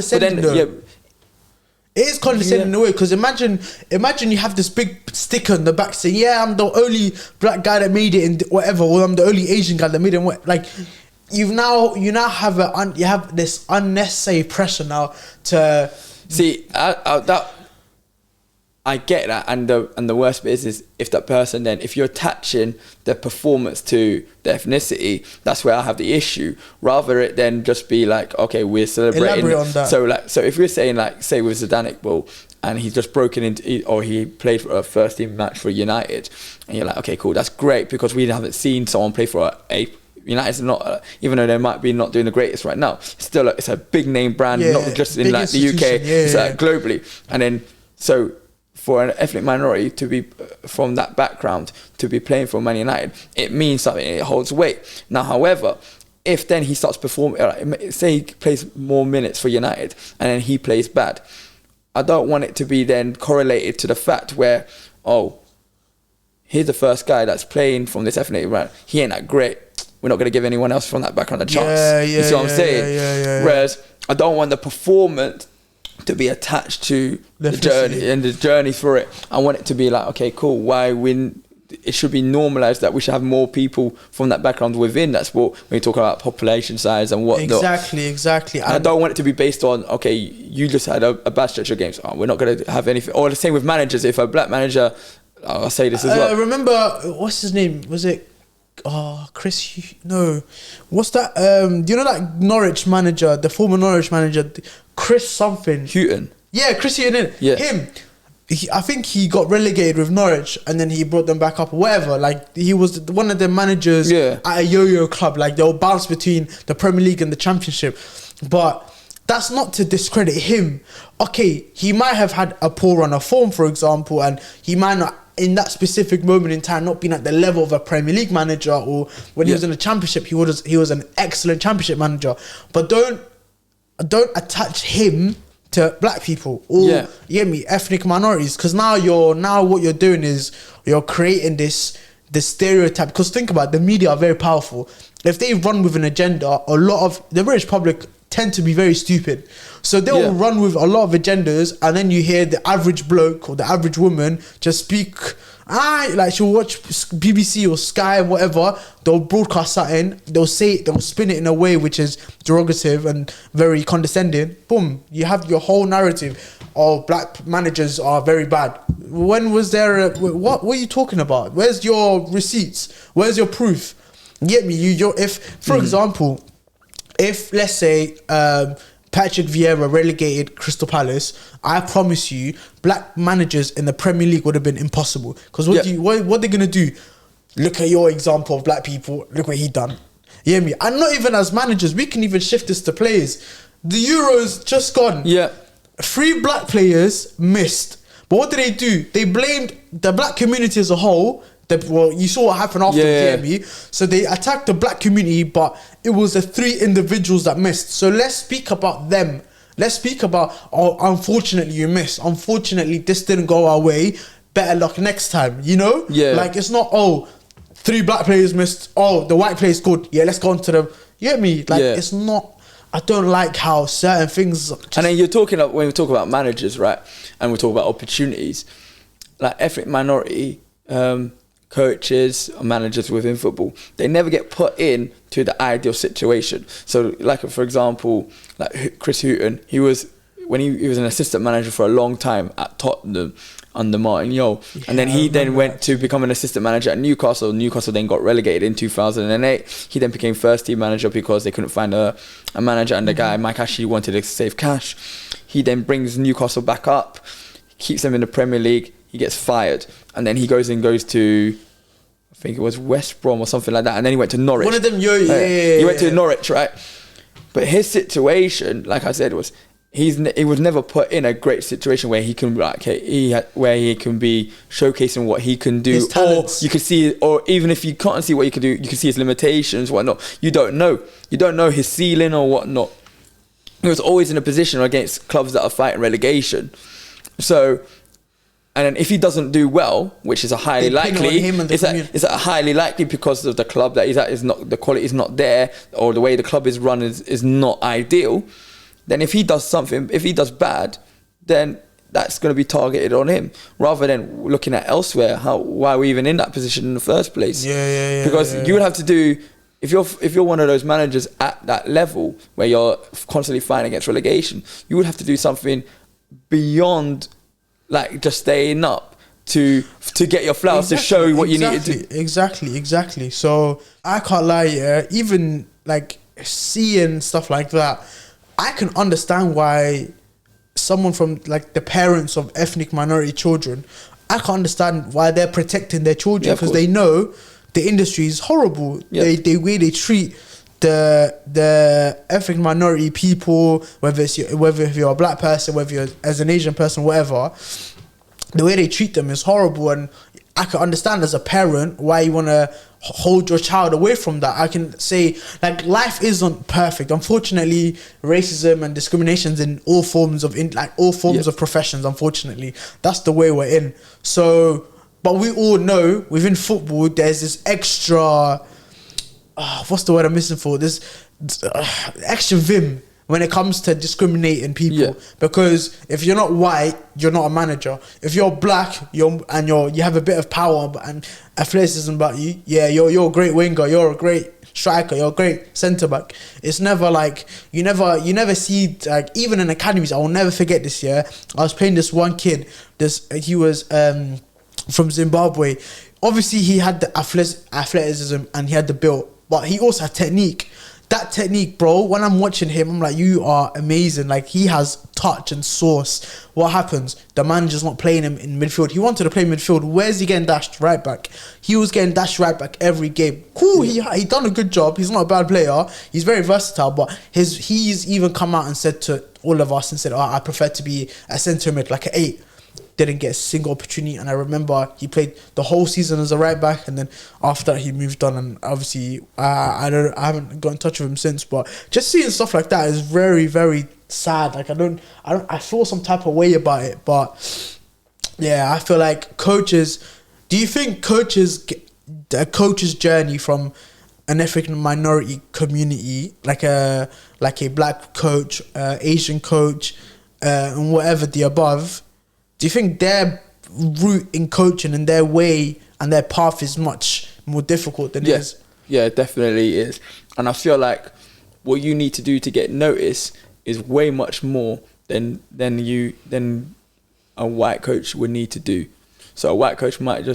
it is condescending in a way, because imagine you have this big sticker on the back saying, yeah, I'm the only black guy that made it in whatever, or I'm the only Asian guy that made it in what, like, you now have this unnecessary pressure now to see. I get that, and the worst bit is if that person, then if you're attaching their performance to their ethnicity, that's where I have the issue. Rather it then just be like, okay, we're celebrating. Elaborate on that. So if we're saying, like, say with Zidane Iqbal, and he's just broken into, or he played for a first team match for United, and you're like, okay, cool, that's great, because we haven't seen someone play for a United's not, even though they might be not doing the greatest right now, still it's a big name brand, not just in like the UK, it's like globally. And then so for an ethnic minority to be from that background to be playing for Man United, it means something, it holds weight. Now, however, if then he starts performing, say he plays more minutes for United and then he plays bad, I don't want it to be then correlated to the fact where, oh, here's the first guy that's playing from this ethnic background, he ain't that great, we're not going to give anyone else from that background a chance. You see what I'm saying? Whereas I don't want the performance to be attached to the journey and the journey for it. I want it to be like, okay, cool, why win? It should be normalized that we should have more people from that background within that sport when you talk about population size and whatnot. Exactly. And I don't want it to be based on, okay, you just had a bad stretch of games, we're not going to have anything. Or the same with managers. If a black manager, I'll say this as well. Remember, what's his name? Was it Chris? No, what's that? Do you know that Norwich manager, the former Norwich manager, Chris something? Houghton. Yeah, Chris Houghton. Yeah. Him. I think he got relegated with Norwich, and then he brought them back up or whatever. Like, he was one of the managers at a yo-yo club. Like, they'll bounce between the Premier League and the Championship. But that's not to discredit him. Okay, he might have had a poor run of form, for example, and he might not in that specific moment in time not been at the level of a Premier League manager, or when he was in the Championship, he was an excellent Championship manager. But don't attach him to black people or you get me, ethnic minorities, because now what you're doing is you're creating this stereotype. Because think about it, the media are very powerful. If they run with an agenda, a lot of the British public tend to be very stupid, so they'll run with a lot of agendas, and then you hear the average bloke or the average woman just speak. Like she'll watch BBC or Sky and whatever, they'll broadcast something, they'll spin it in a way which is derogative and very condescending. Boom, you have your whole narrative of black managers are very bad. When was there what are you talking about? Where's your receipts? Where's your proof? You get me? If for example, if let's say Patrick Vieira relegated Crystal Palace, I promise you, black managers in the Premier League would have been impossible. Because what are they gonna do? Look at your example of black people. Look what he done. You hear me? And not even as managers, we can even shift this to players. The Euros just gone. Yeah. 3 black players missed. But what did? They blamed the black community as a whole. You saw what happened afterwards, you hear me? So they attacked the black community, but it was the 3 individuals that missed. So let's speak about them. Let's speak about, unfortunately you missed. Unfortunately, this didn't go our way. Better luck next time, you know? Yeah. Like, it's not, 3 black players missed. The white players scored. Yeah, let's go on to them. You get me? Like, it's not... I don't like how certain things... And then when we talk about managers, right? And we talk about opportunities, like ethnic minority... coaches or managers within football, they never get put in to the ideal situation. So like, for example, like Chris Hughton, he was an assistant manager for a long time at Tottenham under Martin Jol, and then he went to become an assistant manager at Newcastle. Newcastle then got relegated in 2008. He then became first team manager because they couldn't find a manager, and the guy Mike Ashley wanted to save cash. He then brings Newcastle back up, keeps them in the Premier League. He gets fired, and then he goes to, I think it was West Brom or something like that, and then he went to Norwich. One of them, he went to Norwich, right? But his situation, like I said, was he was never put in a great situation where he can where he can be showcasing what he can do, or you can see, or even if you can't see what he can do, you can see his limitations, whatnot. You don't know his ceiling or whatnot. He was always in a position against clubs that are fighting relegation, so. And then if he doesn't do well, which is a highly likely, it's a highly likely because of the club that he's at the quality is not there, or the way the club is run is not ideal. Then if he does bad, then that's going to be targeted on him rather than looking at elsewhere. Why are we even in that position in the first place? Because you would have to do, if you're one of those managers at that level where you're constantly fighting against relegation, you would have to do something beyond. Like just staying up to get your flowers, to show what you need to do. Exactly. So I can't lie, even like seeing stuff like that, I can understand why someone from like the parents of ethnic minority children, I can understand why they're protecting their children, because they know the industry is horrible. They way they treat the ethnic minority people, whether you're a black person, whether you're as an Asian person, whatever, the way they treat them is horrible. And I can understand as a parent why you want to hold your child away from that. I can say, like, life isn't perfect. Unfortunately, racism and discriminations in all forms of of professions, unfortunately, that's the way we're in. So, but we all know within football there's this extra what's the word I'm missing for? This extra vim when it comes to discriminating people. Because if you're not white, you're not a manager. If you're black, you have a bit of power and athleticism about you. Yeah, you're a great winger. You're a great striker. You're a great centre back. It's never like you never see, like, even in academies. I will never forget this year. I was playing this one kid. He was from Zimbabwe. Obviously, he had the athleticism and he had the build. But he also had technique. That technique, bro, when I'm watching him, I'm like, you are amazing. Like, he has touch and sauce. What happens? The manager's not playing him in midfield. He wanted to play midfield. Where's he getting dashed? Right back. He was getting dashed right back every game. Cool, he done a good job. He's not a bad player. He's very versatile. But he's even come out and said to all of us and said, I prefer to be a centre mid, like an 8. didn't get a single opportunity. And I remember he played the whole season as a right back, and then after that he moved on. And obviously, I haven't got in touch with him since. But just seeing stuff like that is very, very sad. Like I feel some type of way about it. But yeah, I feel like coaches. Do you think the coach's journey from an African minority community, like a black coach, Asian coach, and whatever the above, do you think their route in coaching and their way and their path is much more difficult than his? Yeah, it definitely is. And I feel like what you need to do to get noticed is way much more than a white coach would need to do. So a white coach might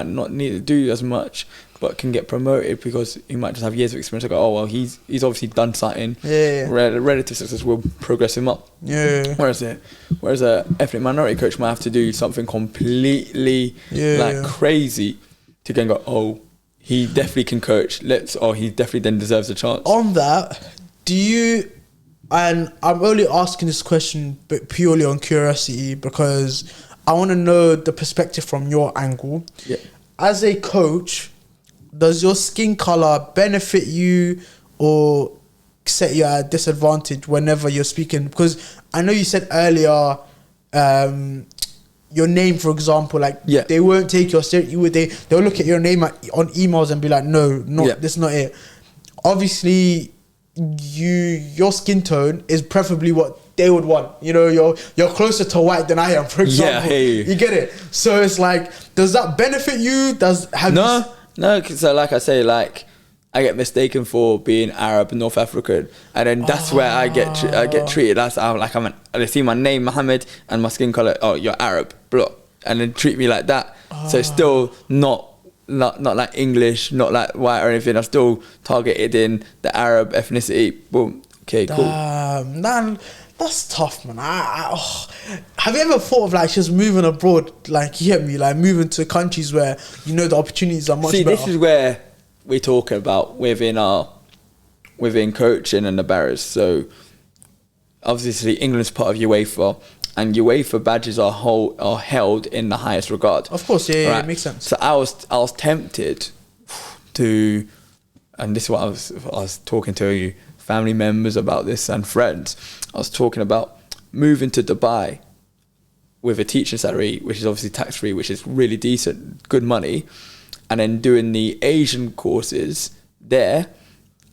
not need to do as much, but can get promoted because he might just have years of experience. Like, oh well, he's obviously done something. Yeah. Relative success will progress him up. Yeah. Whereas a ethnic minority coach might have to do something completely crazy to then go, oh, he definitely can coach. He definitely then deserves a chance. On that, do you? And I'm only asking this question, but purely on curiosity, because I want to know the perspective from your angle. Yeah. As a coach, does your skin color benefit you or set you at a disadvantage whenever you're speaking? Because I know you said earlier, your name, for example, they won't take your seriously. They'll look at your name on emails and be like, no, this is not it. Obviously, your skin tone is preferably what they would want. You know, you're closer to white than I am, for example. Yeah, you get it. So it's like, does that benefit you? No, so like I say, like I get mistaken for being Arab, North African, and then that's where I get treated as they see my name Mohammed and my skin color. Oh, you're Arab, blah, and then treat me like that. So it's still not like English, not like white or anything. I'm still targeted in the Arab ethnicity. Boom. Okay, cool. Man, that's tough, man. Have you ever thought of like just moving abroad? Like, you get me? Like moving to countries where you know the opportunities are much better. This is where we're talking about within coaching and the barriers. So obviously England's part of UEFA, and UEFA badges are held in the highest regard. Of course, yeah, right? It makes sense. So I was tempted to, and this is what I was talking to you, family members about this and friends. I was talking about moving to Dubai with a teaching salary, which is obviously tax-free, which is really decent, good money, and then doing the Asian courses there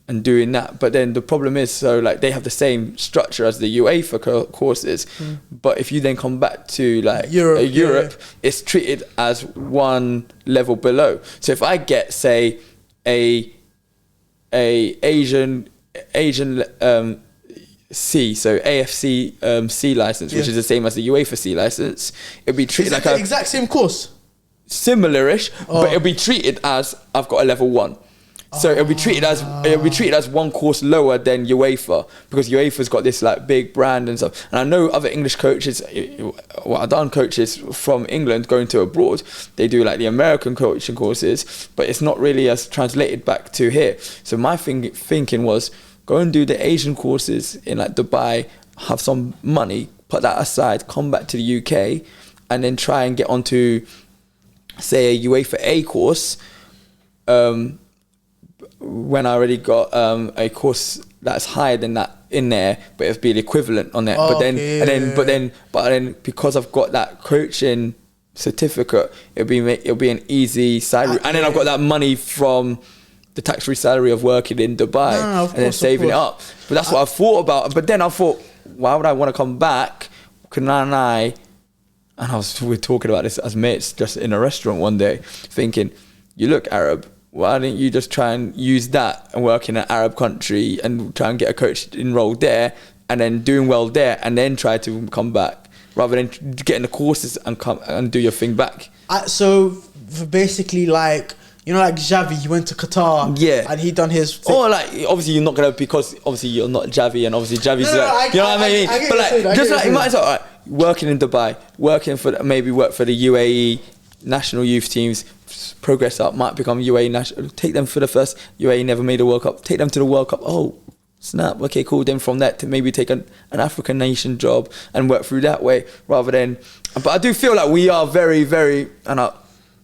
and doing that. But then the problem is, so like they have the same structure as the UEFA courses, but if you then come back to like Europe, it's treated as one level below. So if I get, say, a Asian C, so AFC C license, which is the same as the UEFA C license, it'd be treated like the exact same course, similar-ish, but it'll be treated as I've got a level 1. So it'll be treated as one course lower than UEFA, because UEFA's got this like big brand and stuff. And I know other English coaches, I've done coaches from England going to abroad, they do like the American coaching courses, but it's not really as translated back to here. So my thinking was, go and do the Asian courses in like Dubai, have some money, put that aside, come back to the UK, and then try and get onto, say, a UEFA A course, when I already got a course that's higher than that in there, but it'll be the equivalent on there. But then because I've got that coaching certificate, it'll be an easy side route. And then I've got that money from the tax-free salary of working in Dubai and then saving it up. But that's what I thought about. But then I thought, why would I want to come back? We were talking about this as mates just in a restaurant one day, thinking, you look Arab, why don't you just try and use that and work in an Arab country and try and get a coach enrolled there and then doing well there and then try to come back rather than getting the courses and come and do your thing back. So basically, like, you know, like Xavi, he went to Qatar, and he done his thing. Or like, obviously you're not gonna, because obviously you're not Xavi, and obviously Xavi's you know what I mean. But like, just like, you might as well, right, working in Dubai, work for the UAE national youth teams, progress up, might become UAE national. Take them for the first UAE never made a World Cup. Take them to the World Cup. Oh, Snap. Okay, cool. Then from that to maybe take an African nation job and work through that way rather than. But I do feel like we are very, very,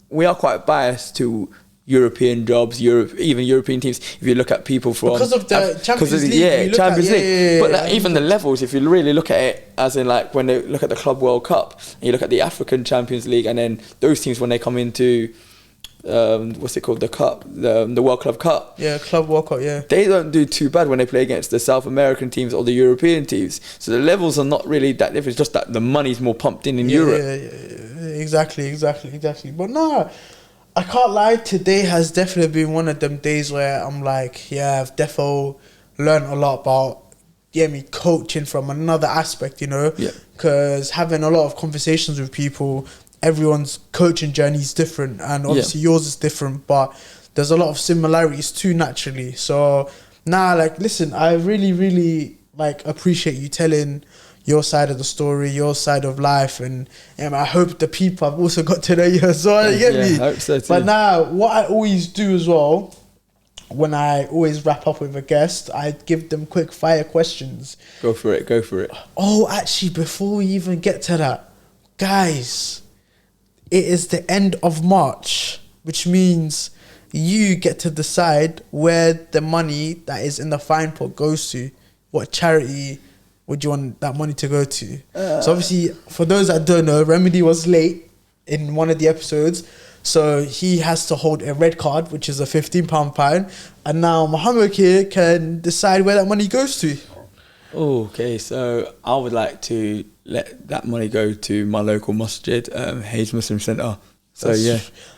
we are quite biased to European jobs, even European teams. If you look at people from because of the Champions League, Champions League. But like, even the levels, if you really look at it, as in like when they look at the Club World Cup, and you look at the African Champions League, and then those teams when they come into what's it called, the cup, the World Club Cup. Yeah, Club World Cup. Yeah, they don't do too bad when they play against the South American teams or the European teams. So the levels are not really that different. It's just that the money's more pumped in Europe. Yeah. Exactly. But no, I can't lie. Today has definitely been one of them days where I'm like, yeah, I've definitely learned a lot about coaching from another aspect, you know, because having a lot of conversations with people. Everyone's coaching journey is different, and obviously yours is different, but there's a lot of similarities too, naturally. So like, listen, I really, really like appreciate you telling your side of the story, your side of life, and I hope the people have also got to know you as well. You get me? I hope so too. But now, what I always do as well, when I always wrap up with a guest, I give them quick fire questions. Go for it. Oh, actually, before we even get to that, guys. It is the end of March, which means you get to decide where the money that is in the fine pot goes to. What charity would you want that money to go to? So obviously, for those that don't know, Remedy was late in one of the episodes. So he has to hold a red card, which is a £15 fine. And now Mohammed here can decide where that money goes to. Okay, so I would like to let that money go to my local masjid, Hayes Muslim Centre. So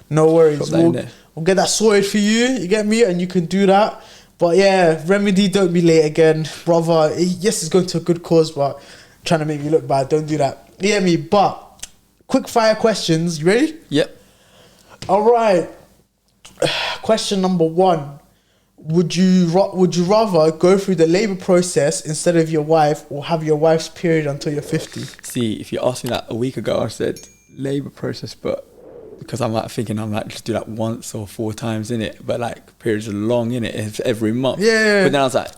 no worries. We'll get that sorted for you. You get me, and you can do that. But yeah, Remedy, don't be late again, brother. Yes, it's going to a good cause, but trying to make me look bad. Don't do that. You get me? But quick fire questions. You ready? Yep. All right. Question number 1. Would you rather go through the labour process instead of your wife, or have your wife's period until you're 50? See, if you asked me that a week ago, I said labour process, but because I'm like thinking I'm like just do that once or 4 times in it, but like periods are long in it, it's every month. Yeah. But then I was like,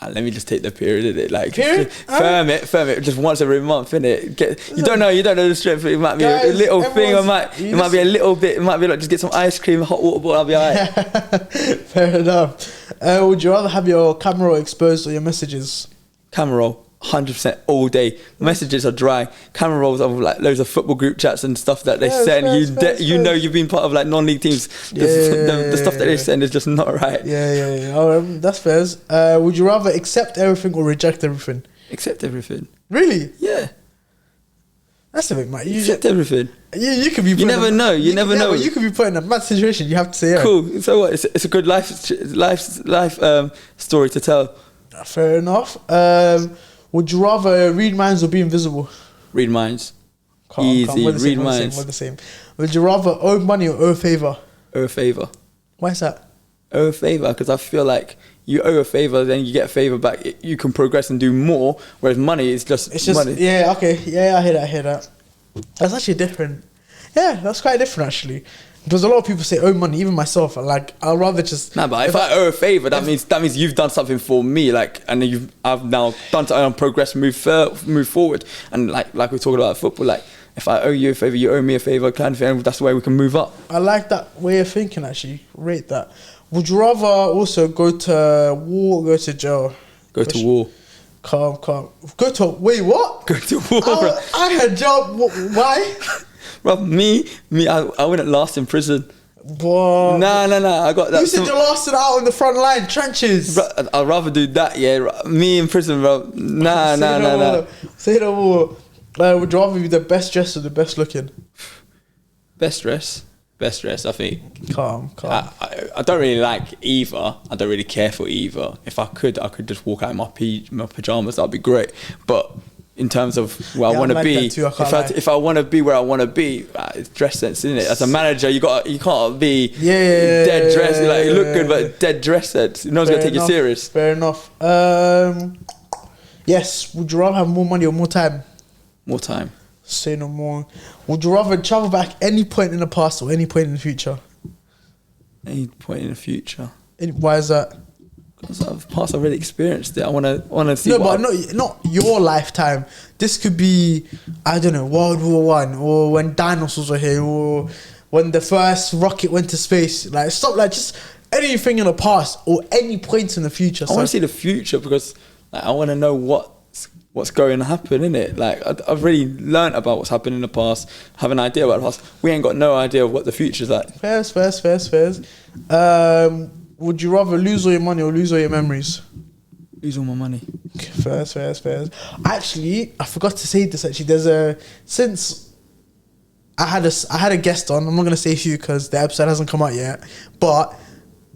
let me just take the period in it, like period? firm it just once every month in it. You don't know the strength. It might be a little thing, it might be a little bit. It might be like just get some ice cream, hot water bottle. I'll be alright. Fair enough. Would you rather have your camera roll exposed or your messages? Camera roll. 100% all day. Messages are dry. Camera rolls of like loads of football group chats and stuff that they send. You know you've been part of like non-league teams. The stuff that they send is just not right. Yeah. That's fair. Would you rather accept everything or reject everything? Accept everything. Really? Yeah. That's a bit mad. Accept everything. You could be. You never know. You never know. You could be put in a bad situation. You have to say yeah. Cool. So what? It's a good life story to tell. Fair enough. Would you rather read minds or be invisible? Read minds. Easy. Read minds. We're the same. Would you rather owe money or owe a favour? Owe a favour. Why is that? Owe a favour because I feel like you owe a favour, then you get a favour back. You can progress and do more. Whereas money is just money. Yeah. Okay. Yeah. I hear that. That's actually different. Yeah, that's quite different actually. Because a lot of people say owe money, even myself. And like, I'd rather just. Nah, but if I owe a favour, that means you've done something for me, like, and I've now done something and progress, move forward, and like we're talking about football, like if I owe you a favour, you owe me a favour, kind of thing. That's the way we can move up. I like that way of thinking. Actually, rate that. Would you rather also go to war or go to jail? Go to war. Calm. Go to wait. What? Go to war. I had jail. Why? Bro, me, I wouldn't last in prison. Bro. Nah, I got that. You said you're lasting out on the front line, trenches. Bro, I'd rather do that, yeah. Me in prison, bro. Nah. Say no more. Would you rather be the best dressed or the best looking? Best dress, I think. Calm. I don't really like either. I don't really care for either. If I could just walk out in my pajamas. That'd be great. But in terms of where I want to be, if I want to be where I want to be, it's dress sense, isn't it? As a manager, you can't be dead dressed. Like you look good, but dead dress sense. No one's gonna take you serious. Fair enough. Yes. Would you rather have more money or more time? More time. Say no more. Would you rather travel back any point in the past or any point in the future? Any point in the future. Why is that? I've already experienced it. I wanna see. No, but not your lifetime. This could be, I don't know, World War One, or when dinosaurs were here, or when the first rocket went to space. Like stop, like just anything in the past or any point in the future. I want to see the future because like, I want to know what's going to happen, innit? Like I've really learnt about what's happened in the past, have an idea about the past. We ain't got no idea of what the future's like. Fairs. Would you rather lose all your money or lose all your memories? Lose all my money. Fairs. Actually, I forgot to say this. Actually, since I had a guest on. I'm not gonna say who because the episode hasn't come out yet, but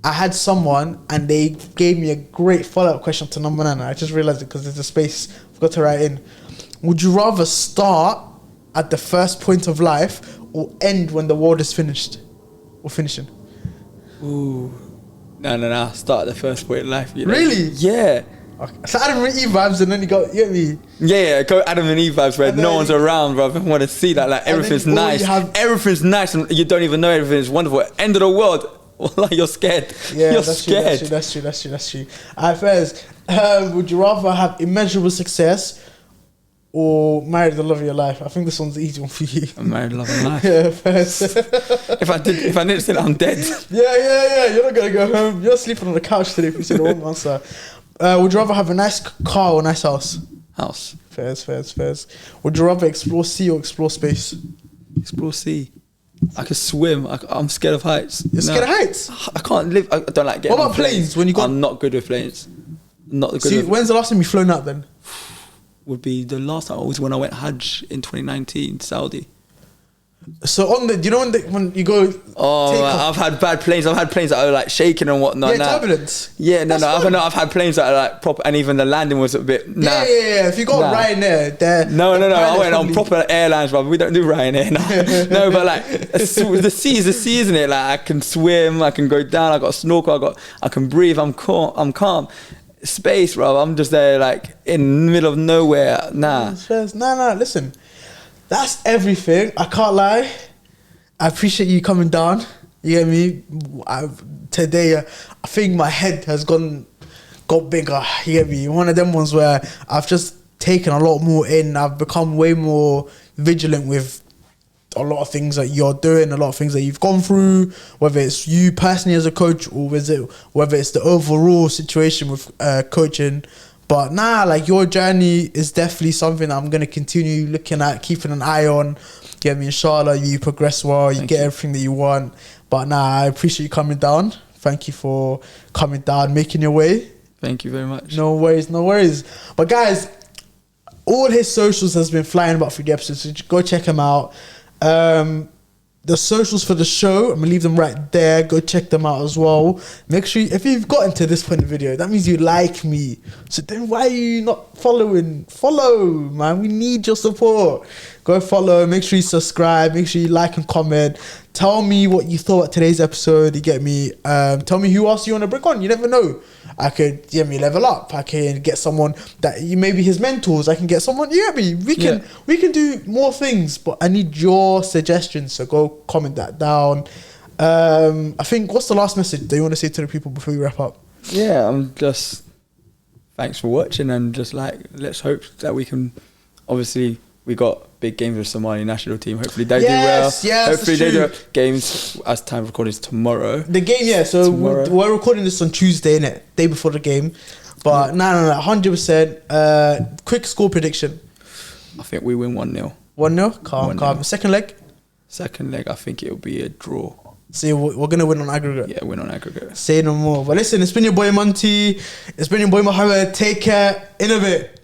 I had someone and they gave me a great follow-up question to number 9. I just realised it because there's a space I forgot to write in. Would you rather start at the first point of life or end when the world is finished or finishing? Ooh, no. Start at the first point in life. You know? Really? Yeah. Okay. So Adam and Eve vibes, and then you get me. Yeah, go Adam and Eve vibes where no one's around, bro. I want to see that. Like everything's nice. Everything's nice, and you don't even know everything's wonderful. End of the world. Like you're scared. Yeah, you're that's scared. True. Alright, first, would you rather have immeasurable success or marry the love of your life? I think this one's the easy one for you. I'm married, love of my life. Yeah, first. if I didn't say that, I'm dead. Yeah. You're not gonna go home. You're sleeping on the couch today if you say the wrong answer. Would you rather have a nice car or a nice house? House. Fairs. Would you rather explore sea or explore space? Explore sea. I can swim. I'm scared of heights. You're scared of heights? I can't live. I don't like getting. What about planes? When you got? I'm not good with planes. Not good. See, when's the last time you flown out then? Would be the last time was when I went Hajj in 2019, Saudi. So on the, you know when you go? Oh, I've had bad planes. I've had planes that are like shaking and whatnot. Yeah, turbulence. Yeah, no. I've had planes that are like proper, and even the landing was a bit. Yeah. If you got Ryanair, there. No. I went on proper airlines, but we don't do Ryanair. No, but like the sea is the sea, isn't it? Like I can swim, I can go down. I got a snorkel. I can breathe. I'm calm. Space, bro. I'm just there, like in the middle of nowhere. Nah. No. Listen. That's everything. I can't lie. I appreciate you coming down. You get me? Today, I think my head has got bigger. You get me? One of them ones where I've just taken a lot more in. I've become way more vigilant with a lot of things that you're doing, a lot of things that you've gone through, whether it's you personally as a coach or whether it's the overall situation with coaching. But like your journey is definitely something that I'm going to continue looking at, keeping an eye on. Get me, inshallah, you progress well, you get everything that you want. But I appreciate you coming down. Thank you for coming down, making your way. Thank you very much. No worries. But guys, all his socials has been flying about through the episodes, so go check him out. The socials for the show, I'm gonna leave them right there. Go check them out as well. Make sure if you've gotten to this point in the video, that means you like me. So then why are you not following? Follow, man. We need your support. Go follow. Make sure you subscribe. Make sure you like and comment. Tell me what you thought of today's episode. You get me? Tell me who else you want to bring on. You never know. I could level up. I can get someone that you maybe his mentors. I can get someone. You get me? We can do more things, but I need your suggestions. So go comment that down. I think what's the last message that you want to say to the people before we wrap up? Yeah, I'm just thanks for watching, and just like let's hope that we can. Obviously, we got big games with Somali national team. Hopefully they do well. Hopefully they do games as time of recording is tomorrow. The game, so we're recording this on Tuesday, innit? Day before the game. But no, 100%. Quick score prediction. I think we win 1-0. 1-0? Calm. Second leg, I think it'll be a draw. So we're going to win on aggregate? Yeah, win on aggregate. Say no more. But listen, it's been your boy Monti. It's been your boy Mohammed. Take care. In a bit.